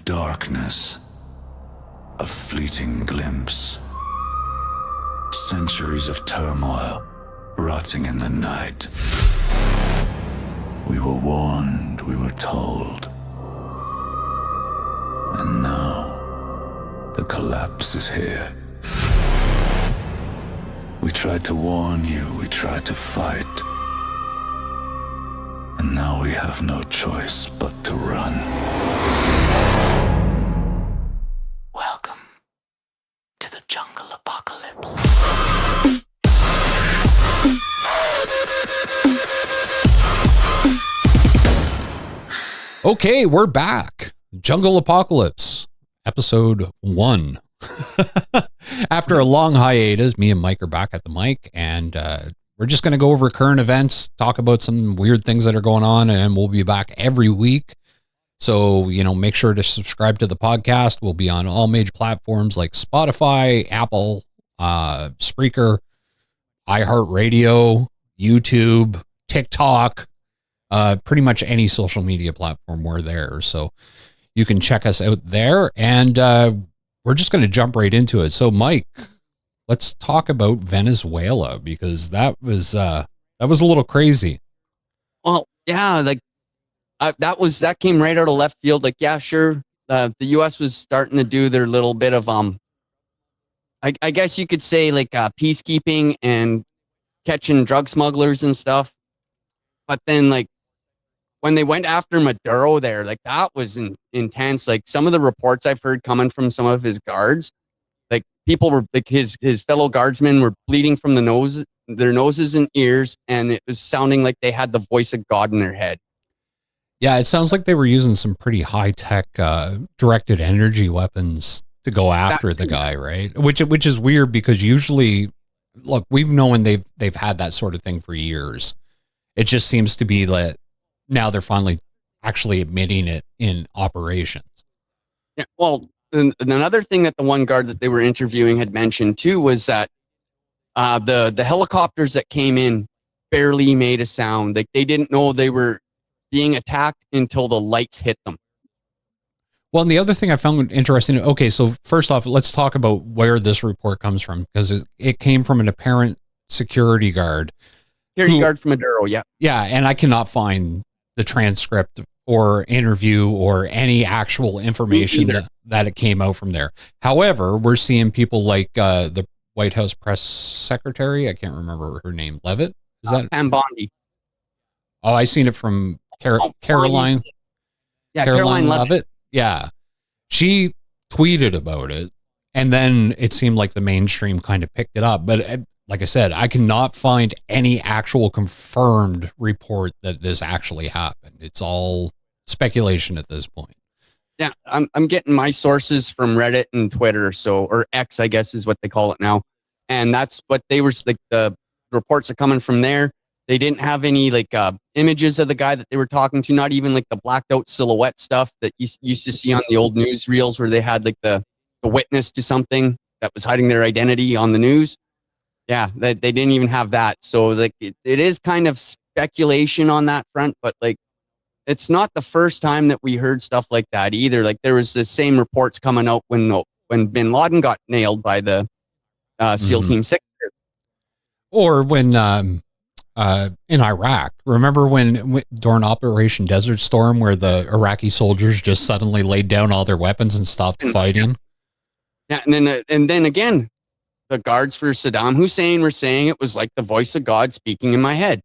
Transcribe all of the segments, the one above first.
darkness, a fleeting glimpse. Centuries of turmoil, rotting in the night. We were warned, we were told. And now, the collapse is here. We tried to warn you, we tried to fight. And now we have no choice but to run. Welcome to the jungle apocalypse. Okay, we're back. Jungle Apocalypse, episode 1. After a long hiatus, me and Mike are back at the mic, and we're just going to go over current events, talk about some weird things that are going on, and we'll be back every week. So, make sure to subscribe to the podcast. We'll be on all major platforms like Spotify, Apple, Spreaker, iHeartRadio, YouTube, TikTok, pretty much any social media platform, we're there. So you can check us out there, and we're just going to jump right into it. So, Mike, let's talk about Venezuela, because that was a little crazy. Well, yeah, that came right out of left field. Like, yeah, sure. The U.S. was starting to do their little bit of I guess you could say like peacekeeping and catching drug smugglers and stuff. But then like when they went after Maduro there, like that was intense. Like some of the reports I've heard coming from some of his guards, like people were like his fellow guardsmen were bleeding from their noses and ears, and it was sounding like they had the voice of God in their head. Yeah, it sounds like they were using some pretty high tech directed energy weapons to go after the guy, right? Which is weird, because usually, look, we've known they've had that sort of thing for years. It just seems to be that now they're finally actually admitting it in operations. Yeah, well, and another thing that the one guard that they were interviewing had mentioned too was that the helicopters that came in barely made a sound. Like they didn't know they were being attacked until the lights hit them. Well, and the other thing I found interesting, okay, so first off, let's talk about where this report comes from, because it came from an apparent security guard. Security guard from Maduro, yeah. Yeah, and I cannot find the transcript or interview or any actual information that it came out from there. However, we're seeing people like the White House press secretary, I can't remember her name, Levitt? Is that Pam Bondi? Oh, I seen it from Caroline. Yeah, Caroline Levitt. Yeah. She tweeted about it, and then it seemed like the mainstream kind of picked it up. But like I said, I cannot find any actual confirmed report that this actually happened. It's all speculation at this point. Yeah, I'm getting my sources from Reddit and Twitter, or X, I guess is what they call it now. And that's what they were like. The reports are coming from there. They didn't have any like images of the guy that they were talking to, not even like the blacked out silhouette stuff that you used to see on the old news reels where they had like the witness to something that was hiding their identity on the news. Yeah, they didn't even have that. So like it is kind of speculation on that front, but like it's not the first time that we heard stuff like that either. Like there was the same reports coming out when Bin Laden got nailed by the SEAL Team 6. Or when in Iraq, remember when during Operation Desert Storm, where the Iraqi soldiers just suddenly laid down all their weapons and stopped fighting? Yeah, and then again, the guards for Saddam Hussein were saying it was like the voice of God speaking in my head.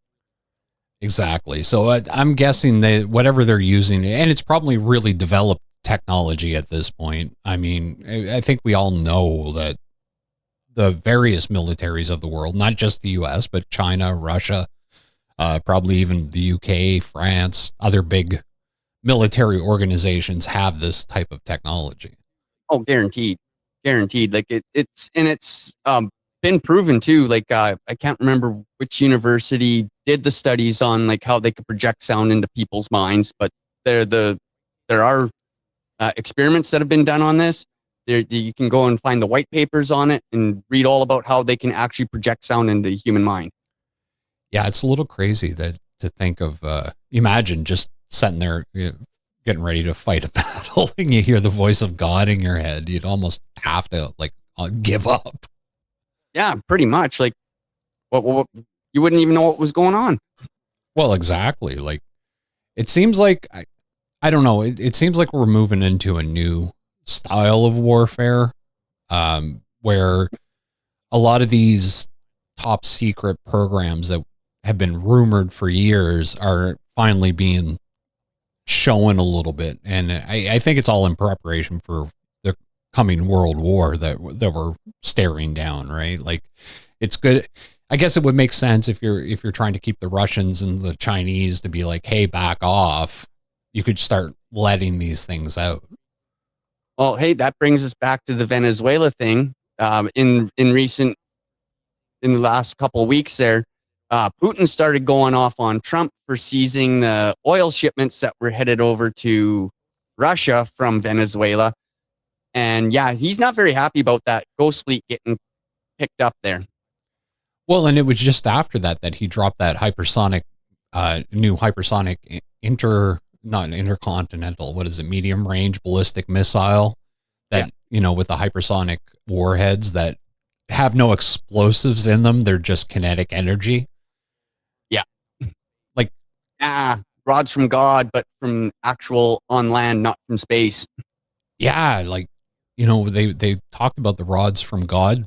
Exactly. So I'm guessing whatever they're using, and it's probably really developed technology at this point. I mean, I think we all know that the various militaries of the world, not just the US, but China, Russia, probably even the UK, France, other big military organizations have this type of technology. Oh, guaranteed. Like it's been proven too. Like I can't remember which university did the studies on like how they could project sound into people's minds, but there are experiments that have been done on this. You can go and find the white papers on it and read all about how they can actually project sound into the human mind. Yeah, it's a little crazy to think of. Imagine just sitting there, getting ready to fight a battle and you hear the voice of God in your head, you'd almost have to like give up. Yeah, pretty much. Like, what you wouldn't even know what was going on. Well, exactly. Like, it seems like, I don't know. It seems like we're moving into a new style of warfare, where a lot of these top secret programs that have been rumored for years are finally being shown a little bit. And I think it's all in preparation for the coming world war that we're staring down, right? Like, it's good. I guess it would make sense if you're trying to keep the Russians and the Chinese to be like, hey, back off. You could start letting these things out. Well, hey, that brings us back to the Venezuela thing. In the last couple of weeks there, Putin started going off on Trump for seizing the oil shipments that were headed over to Russia from Venezuela. And yeah, he's not very happy about that Ghost Fleet getting picked up there. Well, and it was just after that he dropped that hypersonic, new hypersonic not intercontinental, what is it, medium range ballistic missile that, with the hypersonic warheads that have no explosives in them. They're just kinetic energy. Yeah. Like, rods from God, but from actual on land, not from space. Yeah. Like, they talked about the rods from God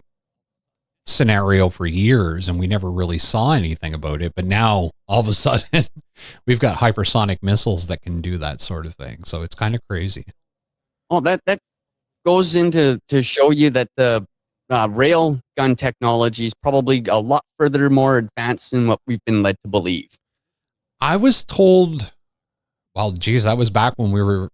scenario for years and we never really saw anything about it. But now all of a sudden we've got hypersonic missiles that can do that sort of thing. So it's kind of crazy. Well, that goes into to show you that the rail gun technology is probably a lot further more advanced than what we've been led to believe. I was told, well, geez, that was back when we were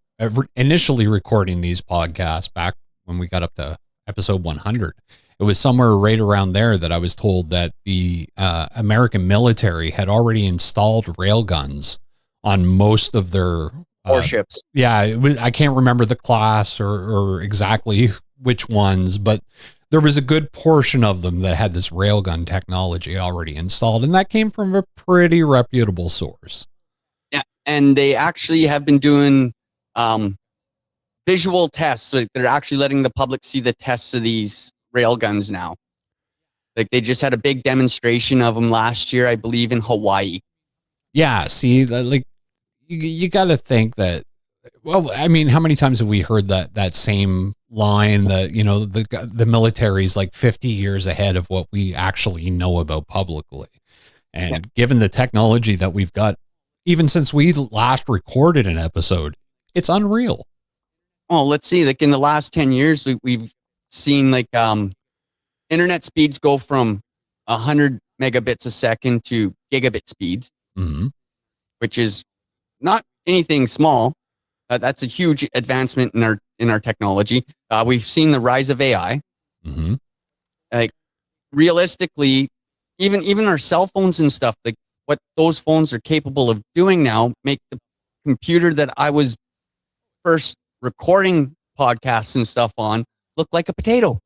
initially recording these podcasts, back when we got up to episode 100. It was somewhere right around there that I was told that the American military had already installed railguns on most of their warships. Yeah, I can't remember the class or exactly which ones, but there was a good portion of them that had this railgun technology already installed, and that came from a pretty reputable source. Yeah, and they actually have been doing visual tests. Like, they're actually letting the public see the tests of these railguns now. Like, they just had a big demonstration of them last year, I believe, in Hawaii. Yeah, see, like, you got to think that, well, I mean, how many times have we heard that same line that, the military's like 50 years ahead of what we actually know about publicly. And given the technology that we've got, even since we last recorded an episode, it's unreal. Well, let's see, like in the last 10 years, we've seen like internet speeds go from 100 megabits a second to gigabit speeds, which is not anything small. That's a huge advancement in our technology. We've seen the rise of AI. Like, realistically, even our cell phones and stuff, like what those phones are capable of doing now, make the computer that I was first recording podcasts and stuff on look like a potato.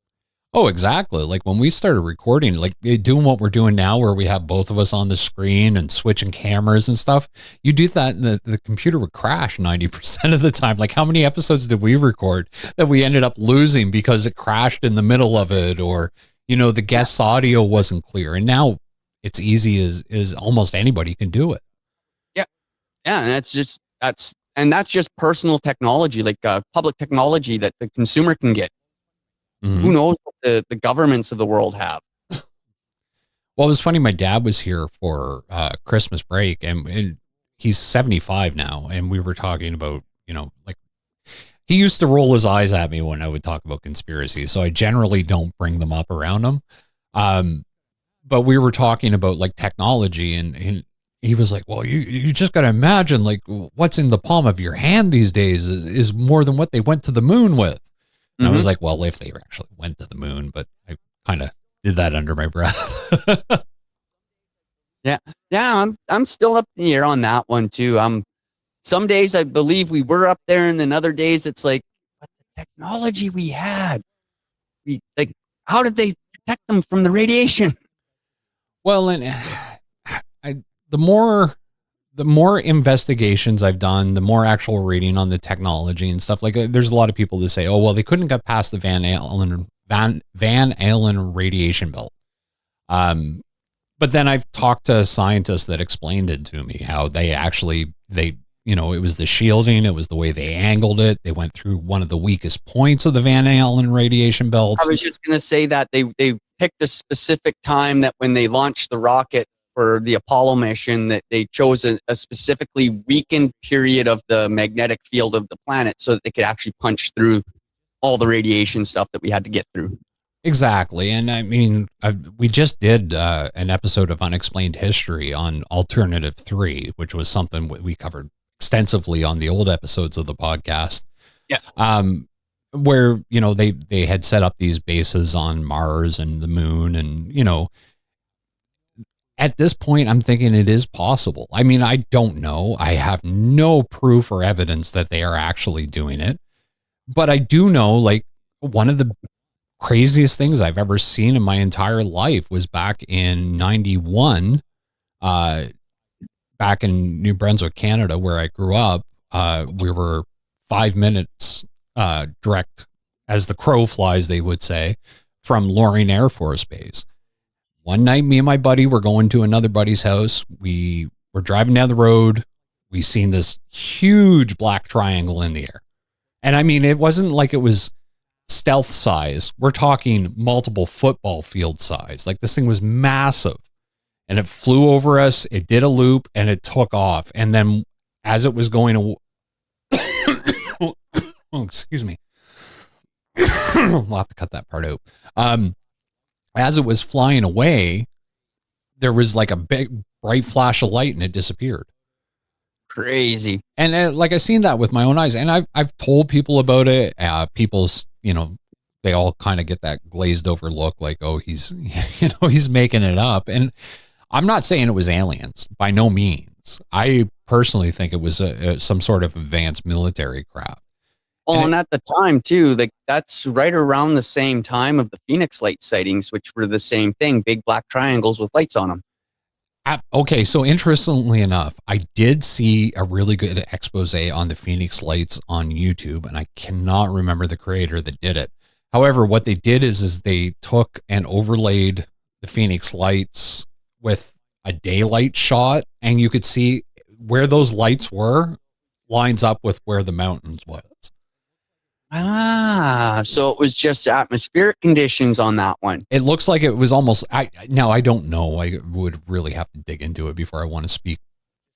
Oh, exactly. Like when we started recording, like doing what we're doing now, where we have both of us on the screen and switching cameras and stuff, you do that and the computer would crash 90% of the time. Like, how many episodes did we record that we ended up losing because it crashed in the middle of it, or, the guest's audio wasn't clear? And now it's easy as almost anybody can do it. Yeah. Yeah. And that's just personal technology, like public technology that the consumer can get. Who knows what the governments of the world have? Well, it was funny. My dad was here for Christmas break, and he's 75 now. And we were talking about, like, he used to roll his eyes at me when I would talk about conspiracies. So I generally don't bring them up around him. But we were talking about like technology, and he was like, well, you just got to imagine, like, what's in the palm of your hand these days is more than what they went to the moon with. And I was like, well, if they actually went to the moon, but I kind of did that under my breath. Yeah. I'm still up in the air on that one too. Some days I believe we were up there, and then other days it's like, what the technology we had, how did they protect them from the radiation? Well, and the more the more investigations I've done, the more actual reading on the technology and stuff, like there's a lot of people that say, oh, well, they couldn't get past the Van Allen radiation belt. But then I've talked to scientists that explained it to me, how it was the shielding. It was the way they angled it. They went through one of the weakest points of the Van Allen radiation belt. I was just going to say that they picked a specific time that when they launched the rocket for the Apollo mission, that they chose a specifically weakened period of the magnetic field of the planet so that they could actually punch through all the radiation stuff that we had to get through. Exactly. And I mean, we just did an episode of Unexplained History on Alternative 3, which was something we covered extensively on the old episodes of the podcast. Yeah. Where, they had set up these bases on Mars and the moon. And, at this point, I'm thinking it is possible. I mean, I don't know. I have no proof or evidence that they are actually doing it. But I do know, like, one of the craziest things I've ever seen in my entire life was back in 91, back in New Brunswick, Canada, where I grew up. We were 5 minutes direct, as the crow flies, they would say, from Loring Air Force Base. One night, me and my buddy were going to another buddy's house. We were driving down the road. We seen this huge black triangle in the air. And I mean, it wasn't like it was stealth size. We're talking multiple football field size. Like, this thing was massive. And it flew over us. It did a loop and it took off. And then as it was going oh, excuse me. We'll have to cut that part out. As it was flying away, there was like a big bright flash of light and it disappeared. Crazy. And like, I seen that with my own eyes, and I've told people about it. People's, they all kind of get that glazed over look, like, oh, he's, he's making it up. And I'm not saying it was aliens, by no means. I personally think it was some sort of advanced military craft. Well, and at the time too, like, that's right around the same time of the Phoenix Light sightings, which were the same thing, big black triangles with lights on them. Okay, so interestingly enough, I did see a really good expose on the Phoenix Lights on YouTube, and I cannot remember the creator that did it. However, what they did is they took and overlaid the Phoenix Lights with a daylight shot, and you could see where those lights were lines up with where the mountains was. So it was just atmospheric conditions on that one. It looks like it was almost, now I don't know. I would really have to dig into it before I want to speak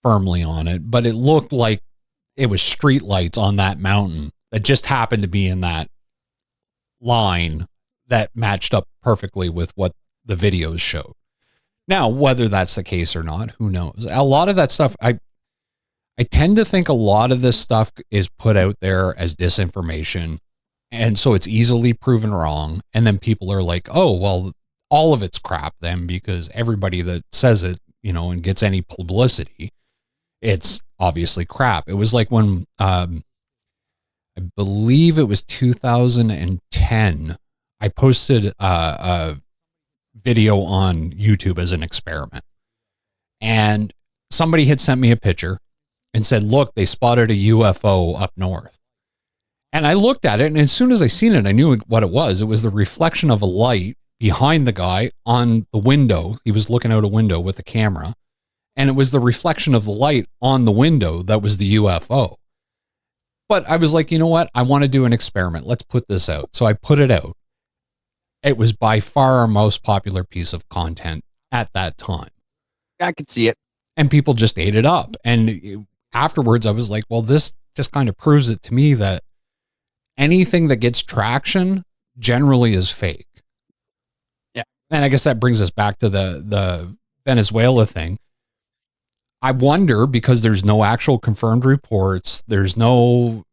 firmly on it, but it looked like it was street lights on that mountain that just happened to be in that line that matched up perfectly with what the videos showed. Now, whether that's the case or not, who knows? A lot of that stuff, I tend to think a lot of this stuff is put out there as disinformation. And so it's easily proven wrong. And then people are like, oh, well, all of it's crap then, because everybody that says it, and gets any publicity, it's obviously crap. It was like when, I believe it was 2010, I posted a video on YouTube as an experiment. And somebody had sent me a picture and said, look, they spotted a UFO up north. And I looked at it, and as soon as I seen it, I knew what it was. It was the reflection of a light behind the guy on the window. He was looking out a window with a camera, and it was the reflection of the light on the window that was the UFO. But I was like, you know what? I want to do an experiment. Let's put this out. So I put it out. It was by far our most popular piece of content at that time. I could see it. And people just ate it up. And afterwards, I was like, well, this just kind of proves it to me that anything that gets traction generally is fake. Yeah. And I guess that brings us back to the Venezuela thing. I wonder, because there's no actual confirmed reports, there's no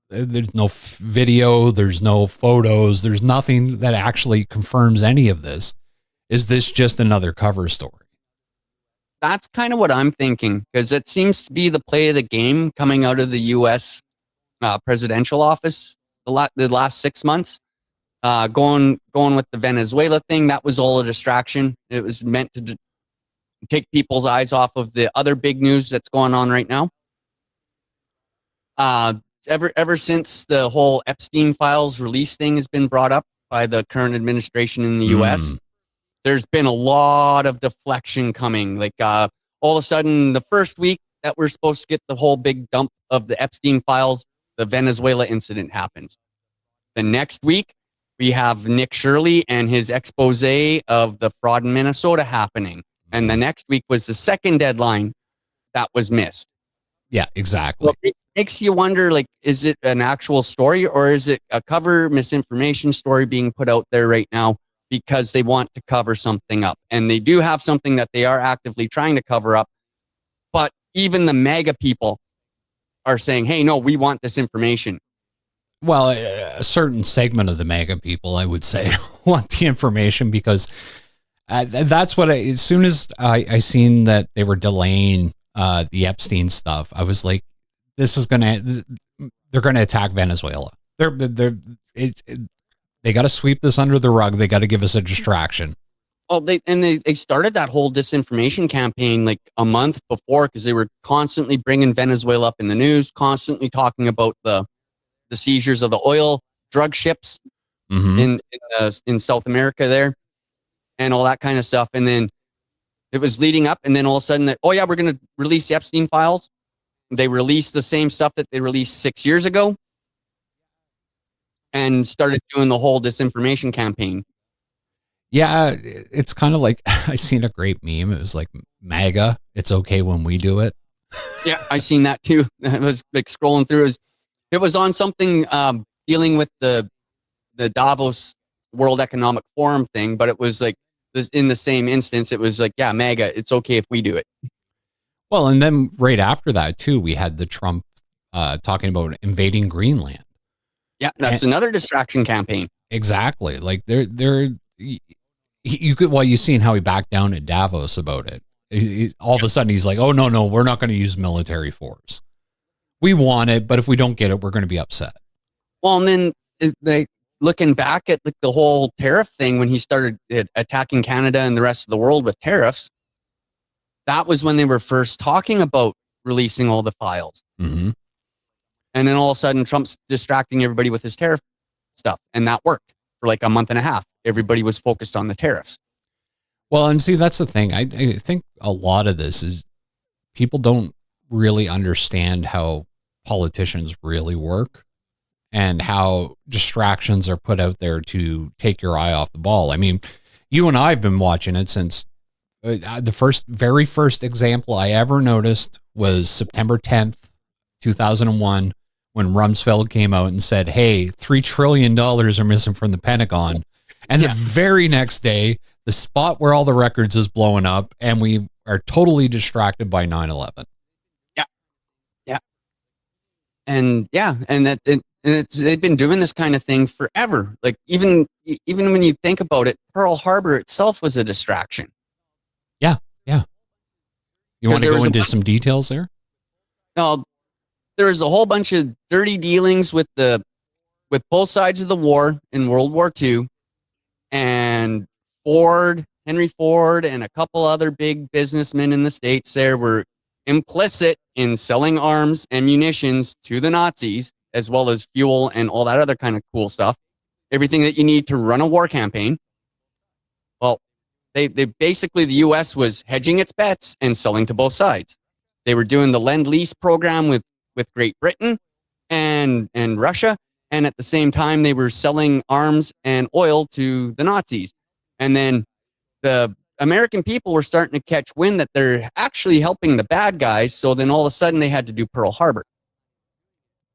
video, there's no photos, there's nothing that actually confirms any of this. Is this just another cover story? That's kind of what I'm thinking, because it seems to be the play of the game coming out of the U.S. Presidential office the last 6 months. Going with the Venezuela thing, that was all a distraction. It was meant to take people's eyes off of the other big news that's going on right now. Ever since the whole Epstein files release thing has been brought up by the current administration in the US, there's been a lot of deflection coming. Like all of a sudden, the first week that we're supposed to get the whole big dump of the Epstein files, the Venezuela incident happens. The next week, we have Nick Shirley and his expose of the fraud in Minnesota happening. And the next week was the second deadline that was missed. Yeah, exactly. Well, it makes you wonder, like, is it an actual story or is it a cover misinformation story being put out there right now because they want to cover something up? And they do have something that they are actively trying to cover up. But even the MAGA people are saying, hey, no, we want this information. Well, a certain segment of the MAGA people, I would say, want the information because that's what as soon as I seen that they were delaying the Epstein stuff, I was like, they're going to attack Venezuela. They got to sweep this under the rug. They got to give us a distraction. Well, they started that whole disinformation campaign like a month before because they were constantly bringing Venezuela up in the news, constantly talking about the seizures of the oil drug ships in South America there and all that kind of stuff. And then it was leading up, and then all of a sudden, we're going to release the Epstein files. They released the same stuff that they released 6 years ago and started doing the whole disinformation campaign. Yeah, it's kind of like I seen a great meme. It was like MAGA, it's okay when we do it. Yeah, I seen that too. I was like scrolling through. It was on something dealing with the Davos World Economic Forum thing, but it was like this in the same instance. It was like, yeah, MAGA, it's okay if we do it. Well, and then right after that too, we had the Trump talking about invading Greenland. Yeah, that's another distraction campaign. Exactly. Like you've seen how he backed down at Davos about it. All of a sudden he's like, oh, no, we're not going to use military force. We want it, but if we don't get it, we're going to be upset. Well, and then looking back at the whole tariff thing, when he started attacking Canada and the rest of the world with tariffs, that was when they were first talking about releasing all the files. Mm-hmm. And then all of a sudden Trump's distracting everybody with his tariff stuff. And that worked for like a month and a half. Everybody was focused on the tariffs. Well, and see, that's the thing. I think a lot of this is people don't really understand how politicians really work and how distractions are put out there to take your eye off the ball. I mean, you and I have been watching it since the very first example I ever noticed was September 10th, 2001, when Rumsfeld came out and said, hey, $3 trillion are missing from the Pentagon. And the very next day, the spot where all the records is blowing up and we are totally distracted by 9/11. Yeah. And they've been doing this kind of thing forever. Like even when you think about it, Pearl Harbor itself was a distraction. Yeah. You want to go into some details there? No, there was a whole bunch of dirty dealings with both sides of the war in World War II, and Henry Ford, and a couple other big businessmen in the States there were implicit in selling arms and munitions to the Nazis, as well as fuel and all that other kind of cool stuff. Everything that you need to run a war campaign. Well, they basically, the U.S. was hedging its bets and selling to both sides. They were doing the Lend-Lease program with Great Britain and Russia. And at the same time, they were selling arms and oil to the Nazis. And then the American people were starting to catch wind that they're actually helping the bad guys. So then all of a sudden they had to do Pearl Harbor.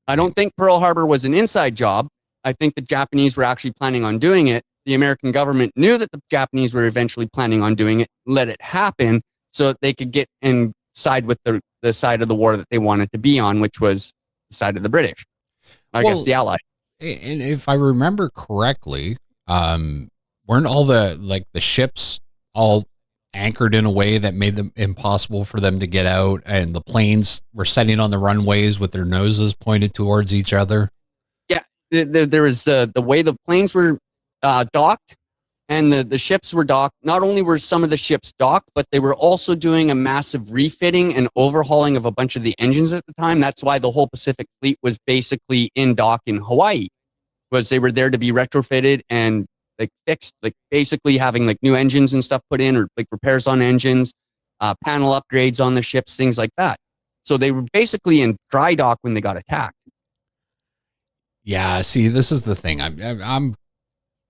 I don't think Pearl Harbor was an inside job. I think the Japanese were actually planning on doing it. The American government knew that the Japanese were eventually planning on doing it, let it happen so that they could get and side with the side of the war that they wanted to be on, which was the side of the British. I guess the Allies. And if I remember correctly, weren't all the ships all anchored in a way that made them impossible for them to get out, and the planes were sitting on the runways with their noses pointed towards each other? Yeah, there was the way the planes were docked, And the ships were docked. Not only were some of the ships docked, but they were also doing a massive refitting and overhauling of a bunch of the engines at the time. That's why the whole Pacific Fleet was basically in dock in Hawaii, was they were there to be retrofitted and like fixed, like basically having like new engines and stuff put in, or like repairs on engines, panel upgrades on the ships, things like that. So they were basically in dry dock when they got attacked. Yeah, see, this is the thing. I'm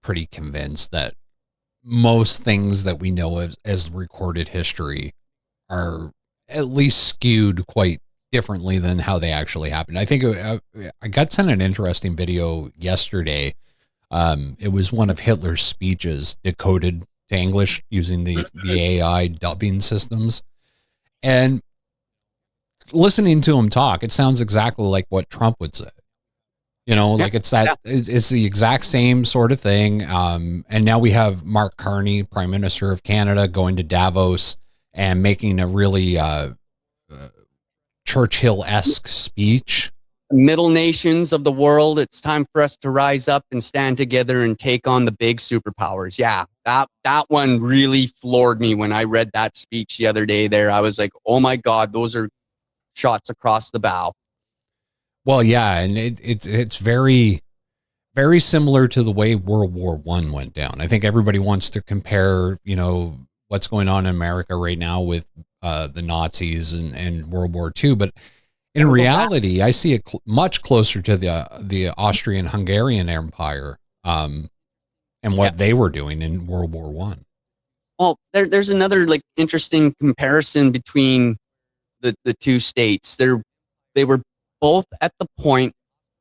pretty convinced that most things that we know as recorded history are at least skewed quite differently than how they actually happened. I think I got sent an interesting video yesterday. It was one of Hitler's speeches decoded to English using the AI dubbing systems. And listening to him talk, it sounds exactly like what Trump would say. You know, like it's the exact same sort of thing. And now we have Mark Carney, Prime Minister of Canada, going to Davos and making a really Churchill-esque speech. Middle nations of the world, it's time for us to rise up and stand together and take on the big superpowers. Yeah, that one really floored me when I read that speech the other day there. I was like, oh my God, those are shots across the bow. Well, yeah, and it's very, very similar to the way World War I went down. I think everybody wants to compare, you know, what's going on in America right now with the Nazis and World War II, but in reality, I see it much closer to the Austrian-Hungarian Empire and what they were doing in World War I. Well, there's another like interesting comparison between the two states. They were both at the point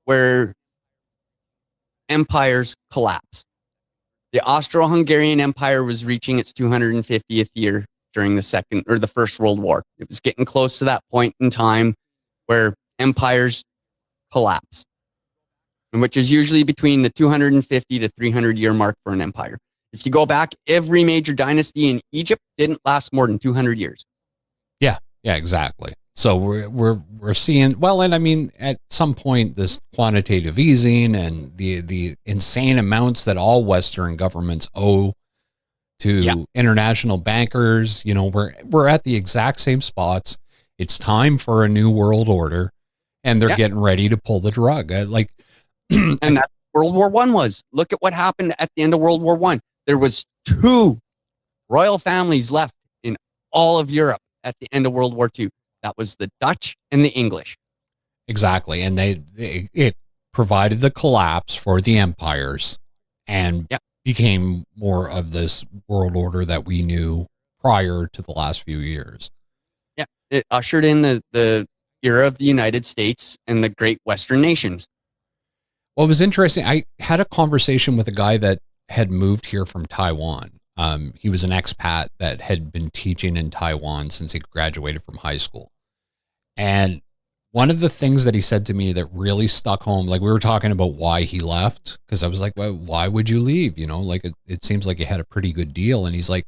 where empires collapsed. The Austro-Hungarian Empire was reaching its 250th year during the First World War. It was getting close to that point in time where empires collapse, and which is usually between the 250 to 300 year mark for an empire. If you go back, every major dynasty in Egypt didn't last more than 200 years. Yeah, exactly. So we're seeing, well, and I mean, at some point, this quantitative easing and the insane amounts that all Western governments owe to international bankers, you know, we're at the exact same spots. It's time for a new world order, and they're getting ready to pull the drug. And that's World War I was. Look at what happened at the end of World War I. There was 2 royal families left in all of Europe at the end of World War II. That was the Dutch and the English. Exactly. And it provided the collapse for the empires and became more of this world order that we knew prior to the last few years. Yeah. It ushered in the era of the United States and the great Western nations. Well, it was interesting. I had a conversation with a guy that had moved here from Taiwan. He was an expat that had been teaching in Taiwan since he graduated from high school. And one of the things that he said to me that really stuck home, like we were talking about why he left, because I was like, well, why would you leave? You know, like it seems like you had a pretty good deal. And he's like,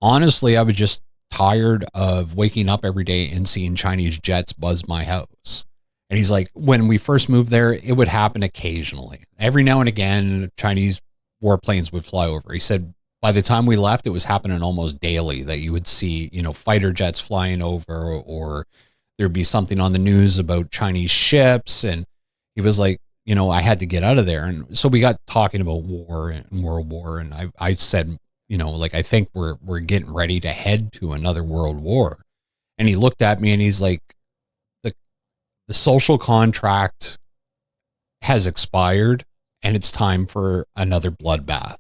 honestly, I was just tired of waking up every day and seeing Chinese jets buzz my house. And he's like, when we first moved there, it would happen occasionally. Every now and again, Chinese warplanes would fly over. He said, by the time we left, it was happening almost daily that you would see, you know, fighter jets flying over, or there'd be something on the news about Chinese ships. And he was like, you know, I had to get out of there. And so we got talking about war and World War. And I said, you know, like, I think we're getting ready to head to another world war. And he looked at me and he's like, the social contract has expired and it's time for another bloodbath.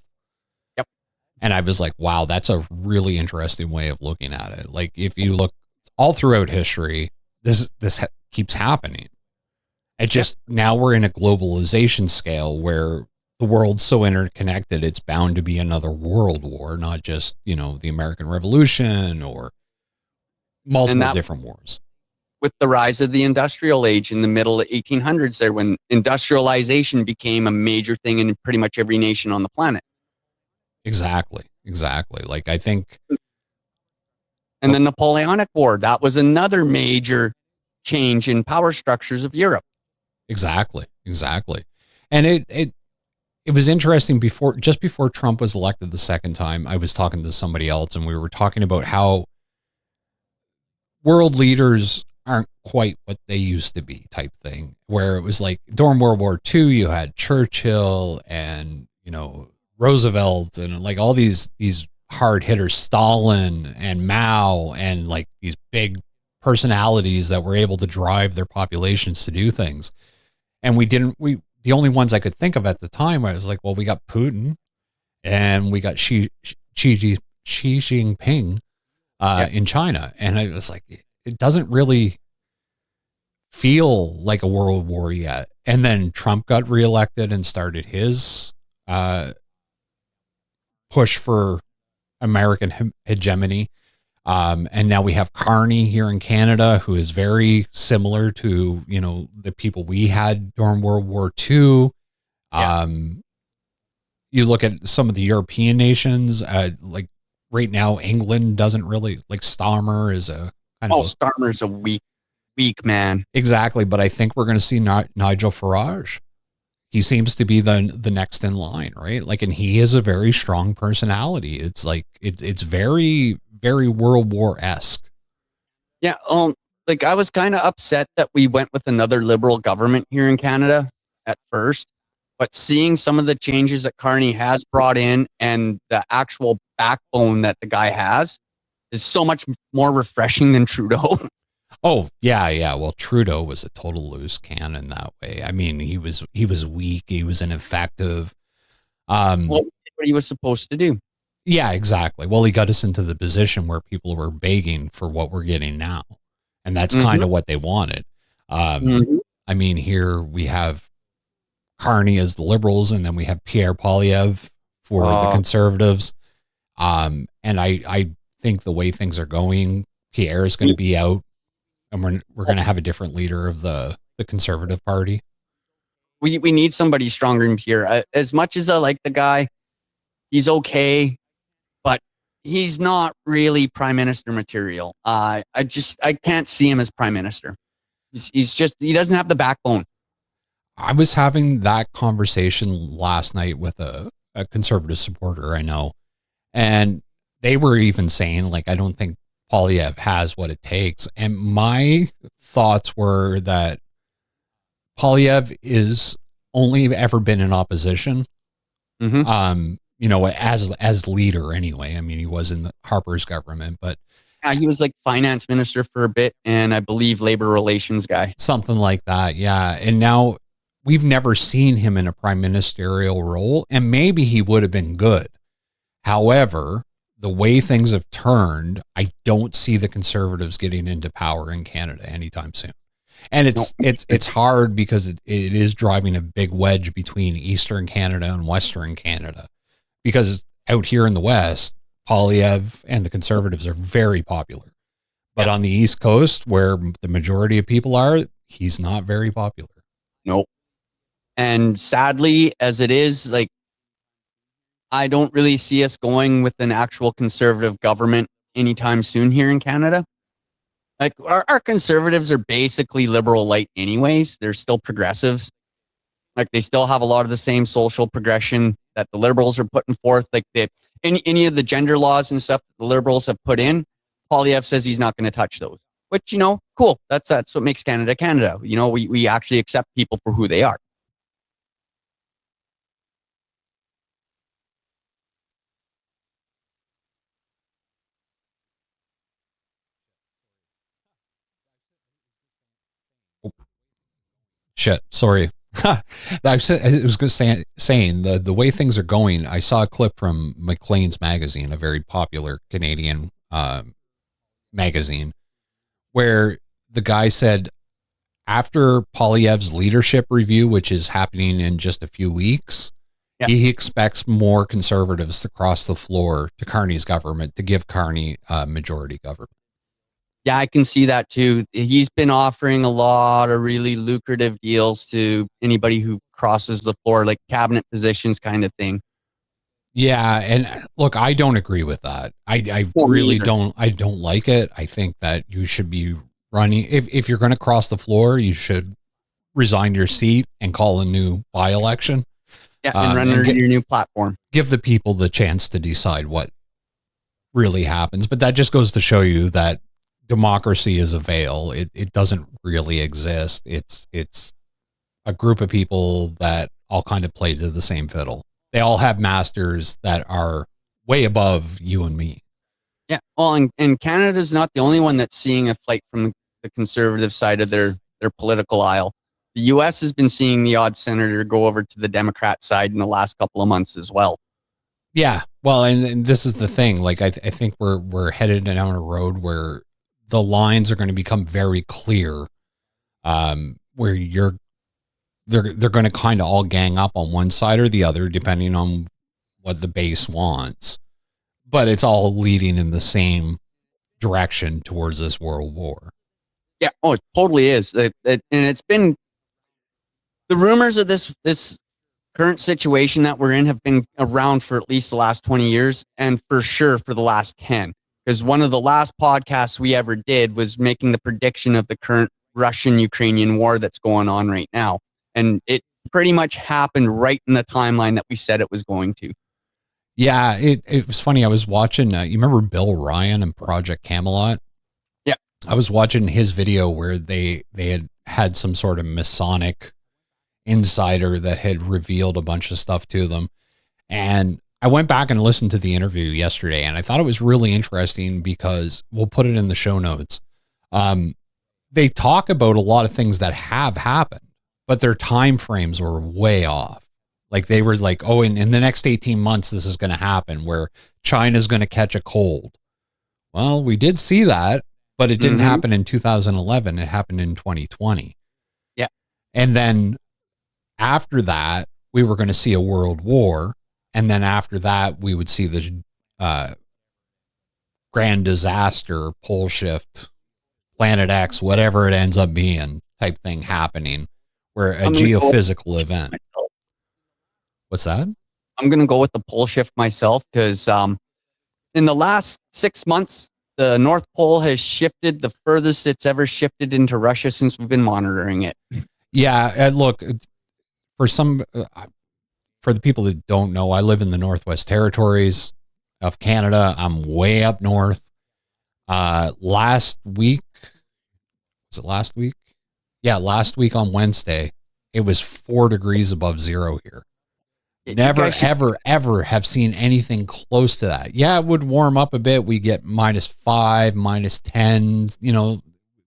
And I was like, wow, that's a really interesting way of looking at it. Like, if you look all throughout history, this keeps happening. It just, now we're in a globalization scale where the world's so interconnected, it's bound to be another world war, not just, you know, the American Revolution or multiple different wars. With the rise of the industrial age in the middle 1800s there, when industrialization became a major thing in pretty much every nation on the planet. Exactly. Like, I think. And the Napoleonic War, that was another major change in power structures of Europe. Exactly. And it was interesting just before Trump was elected the second time, I was talking to somebody else and we were talking about how world leaders aren't quite what they used to be type thing, where it was like during World War II, you had Churchill and, Roosevelt and like all these hard hitters, Stalin and Mao, and like these big personalities that were able to drive their populations to do things. And the only ones I could think of at the time, I was like, well, we got Putin and we got Xi Jinping in China. And I was like, it doesn't really feel like a world war yet. And then Trump got reelected and started his push for American hegemony. And now we have Carney here in Canada, who is very similar to, the people we had during World War II. Yeah. You look at some of the European nations, like right now, England doesn't really like Starmer is a kind of. Starmer's a weak man. Exactly. But I think we're going to see Nigel Farage. He seems to be the next in line, right? Like, and he is a very strong personality. It's like, it's very, very World War-esque. Yeah. Like I was kind of upset that we went with another liberal government here in Canada at first, but seeing some of the changes that Carney has brought in and the actual backbone that the guy has is so much more refreshing than Trudeau. Oh, yeah. Well, Trudeau was a total loose cannon that way. I mean, he was weak. He was ineffective. What he was supposed to do. Yeah, exactly. Well, he got us into the position where people were begging for what we're getting now. And that's kind of what they wanted. I mean, here we have Carney as the Liberals, and then we have Pierre Poilievre for the Conservatives. And I think the way things are going, Pierre is going to be out. And we're going to have a different leader of the Conservative Party. We need somebody stronger than Pierre. As much as I like the guy, he's okay, but he's not really prime minister material. I can't see him as prime minister. He doesn't have the backbone. I was having that conversation last night with a Conservative supporter I know, and they were even saying, like, I don't think Poilievre has what it takes. And my thoughts were that Poilievre is only ever been in opposition. As leader anyway. I mean, he was in the Harper's government, but he was like finance minister for a bit, and I believe labor relations guy. Something like that, yeah. And now we've never seen him in a prime ministerial role, and maybe he would have been good. However, the way things have turned, I don't see the Conservatives getting into power in Canada anytime soon. And it's hard because it is driving a big wedge between Eastern Canada and Western Canada. Because out here in the West, Poilievre and the Conservatives are very popular. But on the East Coast, where the majority of people are, he's not very popular. Nope. And sadly, as it is, like, I don't really see us going with an actual Conservative government anytime soon here in Canada. Like, our Conservatives are basically liberal light anyways. They're still progressives. Like, they still have a lot of the same social progression that the Liberals are putting forth. Like, any of the gender laws and stuff that the Liberals have put in, Poilievre says he's not going to touch those. Which, cool. That's what makes Canada Canada. We actually accept people for who they are. Shit, sorry. I was going to saying the way things are going. I saw a clip from Maclean's magazine, a very popular Canadian magazine, where the guy said after Poilievre's leadership review, which is happening in just a few weeks, he expects more Conservatives to cross the floor to Carney's government to give Carney a majority government. Yeah, I can see that too. He's been offering a lot of really lucrative deals to anybody who crosses the floor, like cabinet positions kind of thing. Yeah, and look, I don't agree with that. I really don't. I don't like it. I think that you should be running. If you're going to cross the floor, you should resign your seat and call a new by-election. Yeah, and run under your new platform. Give the people the chance to decide what really happens. But that just goes to show you that democracy is a veil. It doesn't really exist. It's a group of people that all kind of play to the same fiddle. They all have masters that are way above you and me. Yeah. Well, and Canada's not the only one that's seeing a flight from the conservative side of their political aisle. The U.S. has been seeing the odd senator go over to the Democrat side in the last couple of months as well. Yeah. Well, and this is the thing. Like, I think we're headed down a road where the lines are going to become very clear, where they're going to kind of all gang up on one side or the other, depending on what the base wants. But it's all leading in the same direction towards this world war. Yeah. Oh, it totally is. And it's been, the rumors of this current situation that we're in have been around for at least the last 20 years, and for sure for the last 10. Because one of the last podcasts we ever did was making the prediction of the current Russian-Ukrainian war that's going on right now. And it pretty much happened right in the timeline that we said it was going to. Yeah, it was funny. I was watching, you remember Bill Ryan and Project Camelot? Yeah. I was watching his video where they had some sort of Masonic insider that had revealed a bunch of stuff to them. And I went back and listened to the interview yesterday, and I thought it was really interesting because we'll put it in the show notes. They talk about a lot of things that have happened, but their time frames were way off. Like they were like, oh, in the next 18 months, this is going to happen where China's going to catch a cold. Well, we did see that, but it didn't happen in 2011. It happened in 2020. Yeah. And then after that, we were going to see a world war. And then after that, we would see the grand disaster, pole shift, Planet X, whatever it ends up being type thing happening, where a geophysical event. What's that? I'm going to go with the pole shift myself because in the last 6 months, the North Pole has shifted the furthest it's ever shifted into Russia since we've been monitoring it. Yeah. And look, for the people that don't know, I live in the Northwest Territories of Canada. I'm way up north. Last week, was it last week? Yeah, last week on Wednesday, it was 4 degrees above zero here. Never, ever have seen anything close to that. Yeah, it would warm up a bit. We get -5, -10,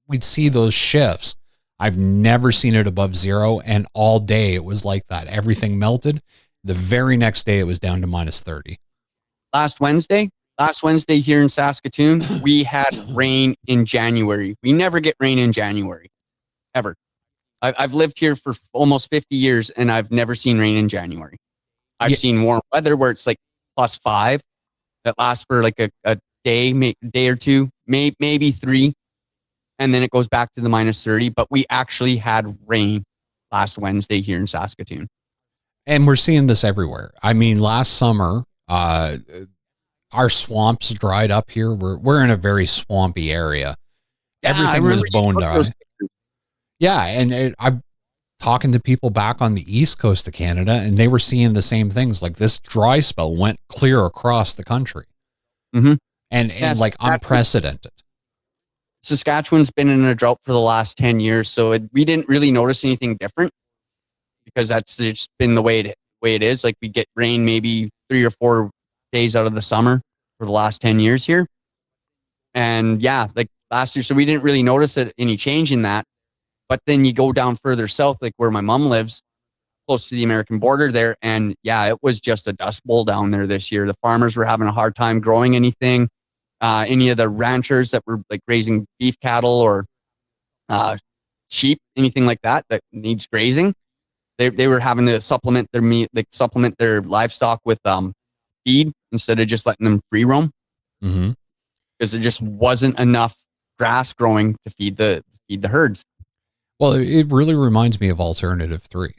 we'd see those shifts. I've never seen it above zero. And all day it was like that. Everything melted. The very next day it was down to -30. Last Wednesday here in Saskatoon, we had rain in January. We never get rain in January, ever. I've lived here for almost 50 years and I've never seen rain in January. I've seen warm weather where it's like +5 that lasts for like a day or two, maybe 3. And then it goes back to the -30. But we actually had rain last Wednesday here in Saskatoon. And we're seeing this everywhere. I mean, last summer, our swamps dried up here. We're in a very swampy area. Yeah, everything was bone dry. Yeah, and I'm talking to people back on the east coast of Canada, and they were seeing the same things. Like this dry spell went clear across the country, and like unprecedented. Saskatchewan's been in a drought for the last 10 years, so we didn't really notice anything different because that's just been the way it is. Like we get rain maybe 3 or 4 days out of the summer for the last 10 years here. And yeah, like last year, so we didn't really notice any change in that. But then you go down further south, like where my mom lives, close to the American border there. And yeah, it was just a dust bowl down there this year. The farmers were having a hard time growing anything. Any of the ranchers that were like raising beef cattle or sheep, anything like that needs grazing. They were having to supplement their meat, like supplement their livestock with feed instead of just letting them free roam. Because there just wasn't enough grass growing to feed the herds. Well, it really reminds me of Alternative 3.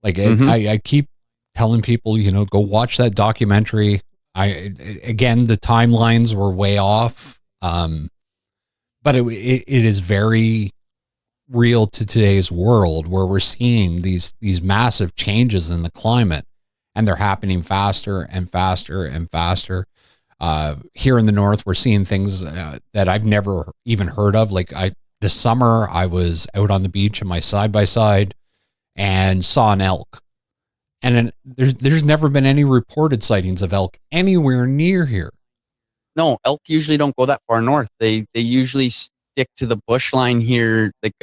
Like I keep telling people, go watch that documentary. Again, the timelines were way off. But it is very real to today's world where we're seeing these massive changes in the climate. and they're happening faster and faster and faster. Here in the north, we're seeing things that I've never even heard of. Like this summer, I was out on the beach in my side-by-side and saw an elk. And then there's never been any reported sightings of elk anywhere near here. No, elk usually don't go that far north. They usually stick to the bush line here, like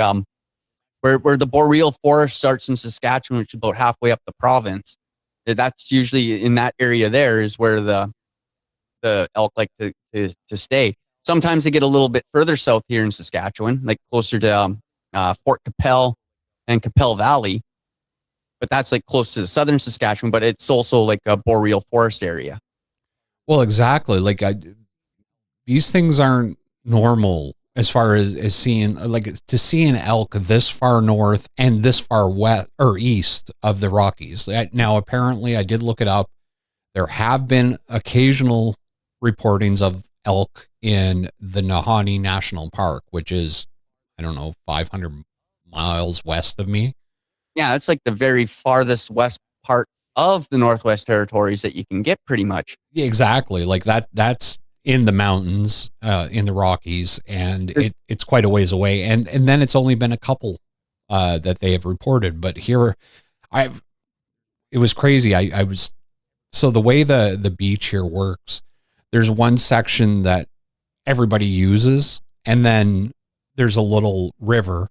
where the boreal forest starts in Saskatchewan, which is about halfway up the province. That's usually in that area. There is where the elk like to stay. Sometimes they get a little bit further south here in Saskatchewan, like closer to Fort Capel and Capel Valley. But that's like close to the southern Saskatchewan, but it's also like a boreal forest area. Well, exactly. Like these things aren't normal as far as seeing, like, to see an elk this far north and this far west or east of the Rockies. Now, apparently, I did look it up. There have been occasional reportings of elk in the Nahanni National Park, which is, I don't know, 500 miles west of me. Yeah, it's like the very farthest west part of the Northwest Territories that you can get, pretty much. Exactly. Like that's in the mountains, in the Rockies, and it's quite a ways away. And then it's only been a couple that they have reported. But here, it was crazy. I was, so the way the beach here works, there's one section that everybody uses, and then there's a little river.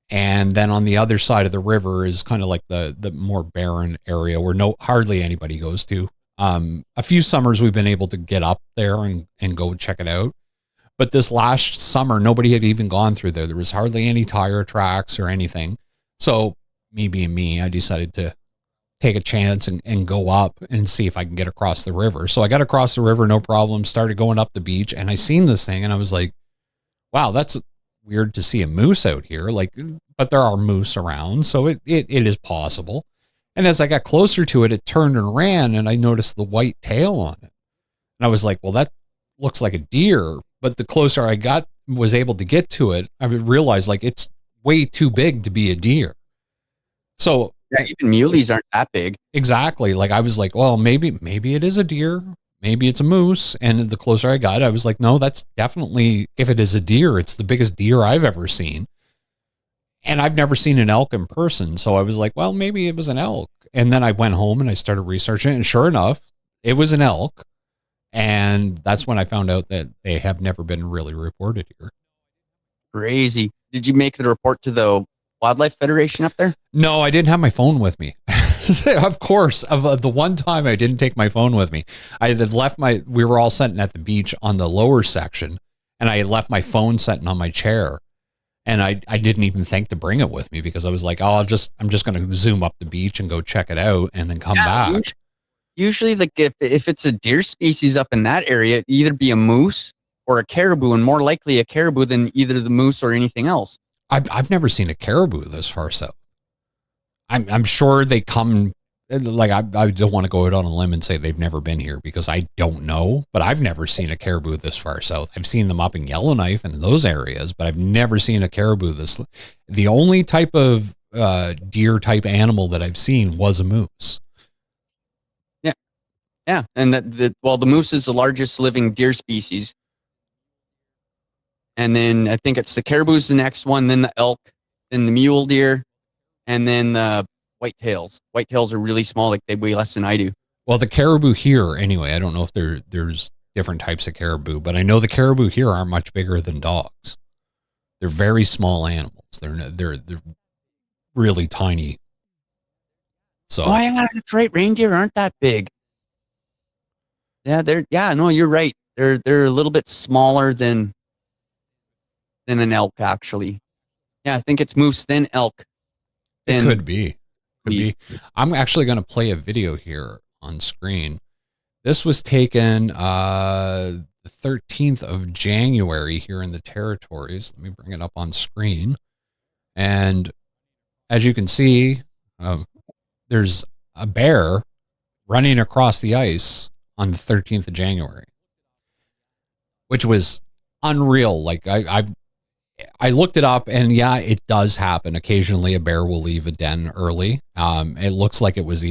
And then on the other side of the river is kind of like the more barren area where hardly anybody goes to. A few summers we've been able to get up there and go check it out. But this last summer, nobody had even gone through there. There was hardly any tire tracks or anything. So me being me, I decided to take a chance and go up and see if I can get across the river. So I got across the river, no problem, started going up the beach, and I seen this thing and I was like, wow, that's weird to see a moose out here. Like, but there are moose around, so it is possible. And as I got closer to it, it turned and ran, and I noticed the white tail on it. And I was like, well, that looks like a deer. But the closer I was able to get to it, I realized like it's way too big to be a deer. So yeah, even muleys aren't that big. Exactly. Like I was like, well, maybe it is a deer. Maybe it's a moose. And the closer I got, I was like, no, that's definitely, if it is a deer, it's the biggest deer I've ever seen. And I've never seen an elk in person. So I was like, well, maybe it was an elk. And then I went home and I started researching it. And sure enough, it was an elk. And that's when I found out that they have never been really reported here. Crazy. Did you make the report to the Wildlife Federation up there? No, I didn't have my phone with me. Of course, of the one time I didn't take my phone with me. I had left we were all sitting at the beach on the lower section, and I had left my phone sitting on my chair, and I didn't even think to bring it with me because I was like, oh, I'm just going to zoom up the beach and go check it out and then come back. Usually, like if it's a deer species up in that area, it'd either be a moose or a caribou, and more likely a caribou than either the moose or anything else. I've never seen a caribou this far south. I'm sure they come, like, I don't want to go out on a limb and say they've never been here because I don't know, but I've never seen a caribou this far south. I've seen them up in Yellowknife and those areas, but I've never seen a caribou the only type of deer type animal that I've seen was a moose. Yeah. Yeah. And the moose is the largest living deer species. And then I think it's the caribou's the next one, then the elk, then the mule deer, and then the whitetails. Whitetails are really small, like they weigh less than I do. Well, the caribou here, anyway, I don't know if there's different types of caribou, but I know the caribou here are much bigger than dogs. They're very small animals. They're really tiny. So oh yeah, that's right. Reindeer aren't that big. Yeah, no, you're right. They're a little bit smaller than an elk, actually. Yeah, I think it's moose, then elk. It could be. I'm actually going to play a video here on screen. This was taken the 13th of January here in the territories. Let me bring it up on screen. And as you can see, there's a bear running across the ice on the 13th of January, which was unreal. Like I looked it up, and yeah, it does happen. Occasionally a bear will leave a den early. It looks like it was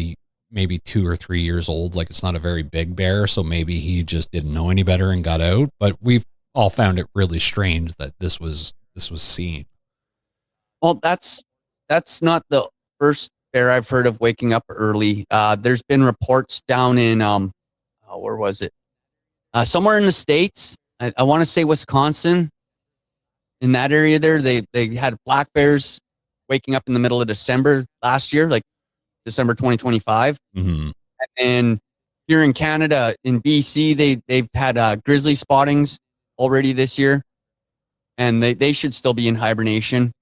maybe 2 or 3 years old. Like it's not a very big bear. So maybe he just didn't know any better and got out. But we've all found it really strange that this was seen. Well, that's not the first bear I've heard of waking up early. There's been reports down in where was it? Somewhere in the States. I want to say Wisconsin. In that area there, they had black bears waking up in the middle of December last year, like December 2025. Mm-hmm. And then here in Canada, in BC, they've had grizzly spottings already this year, and they should still be in hibernation.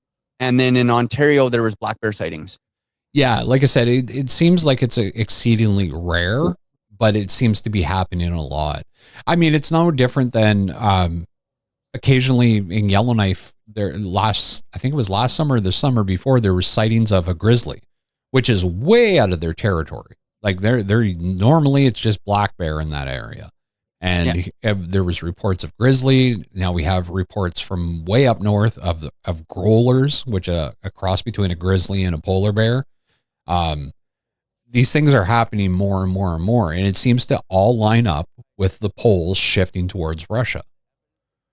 And then in Ontario, there was black bear sightings. Yeah, like I said, it seems like it's exceedingly rare, but it seems to be happening a lot. I mean, it's no different than occasionally in Yellowknife. I think it was last summer or the summer before, there were sightings of a grizzly, which is way out of their territory. Like they're normally it's just black bear in that area. And there was reports of grizzly. Now we have reports from way up north of growlers, which a cross between a grizzly and a polar bear. These things are happening more and more and more, and it seems to all line up with the poles shifting towards Russia.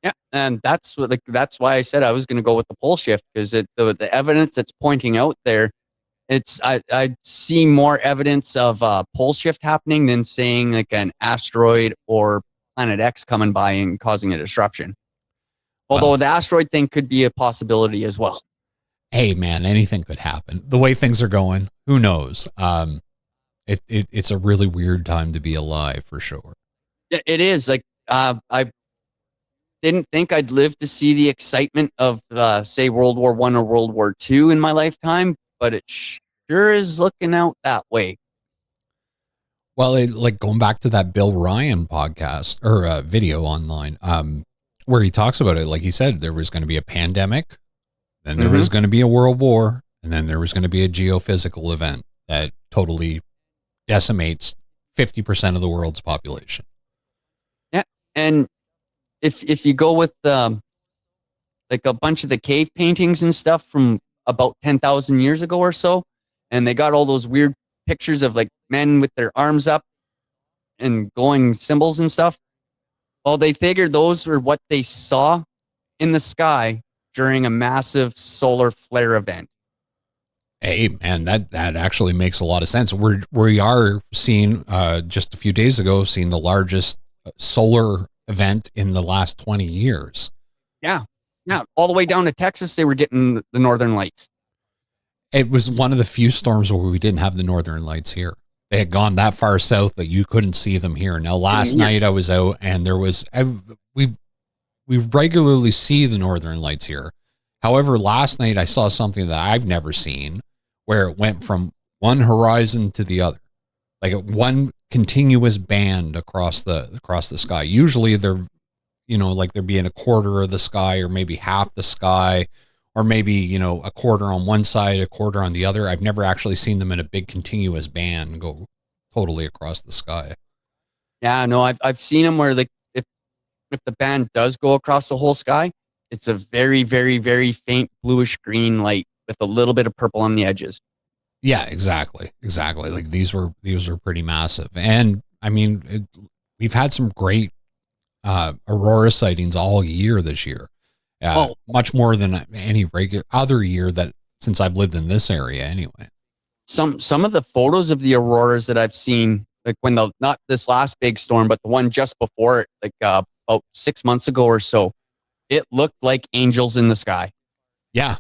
Yeah, and that's why I said I was going to go with the pole shift, because the evidence that's pointing out there, I see more evidence of pole shift happening than saying like an asteroid or Planet X coming by and causing a disruption. Although the asteroid thing could be a possibility as well. Hey man, anything could happen. The way things are going, who knows? It's a really weird time to be alive for sure. It is. Like I didn't think I'd live to see the excitement of say World War I or World War II in my lifetime, but it sure is looking out that way. Well, like going back to that Bill Ryan podcast or video online, where he talks about it, like he said, there was going to be a pandemic, then there was going to be a world war, and then there was going to be a geophysical event that totally decimates 50% of the world's population. Yeah, and if you go with like a bunch of the cave paintings and stuff from about 10,000 years ago or so, and they got all those weird pictures of like men with their arms up and glowing symbols and stuff. Well, they figured those were what they saw in the sky during a massive solar flare event. Hey, man, that actually makes a lot of sense. We are seeing just a few days ago, seeing the largest solar event in the last 20 years. Yeah. All the way down to Texas, they were getting the northern lights. It was one of the few storms where we didn't have the northern lights here. They had gone that far south that you couldn't see them here. Now, last night I was out and there was, we regularly see the northern lights here. However, last night I saw something that I've never seen, where it went from one horizon to the other, like one continuous band across the sky. Usually they're, like they're being a quarter of the sky or maybe half the sky, or maybe, a quarter on one side, a quarter on the other. I've never actually seen them in a big continuous band go totally across the sky. Yeah, no, I've seen them where if the band does go across the whole sky, it's a very, very, very faint bluish green light with a little bit of purple on the edges. Yeah, exactly. Like these were pretty massive. And I mean, we've had some great aurora sightings all year this year. Much more than any other year that since I've lived in this area anyway. Some of the photos of the auroras that I've seen, like when not this last big storm, but the one just before it, like about 6 months ago or so, it looked like angels in the sky. Yeah.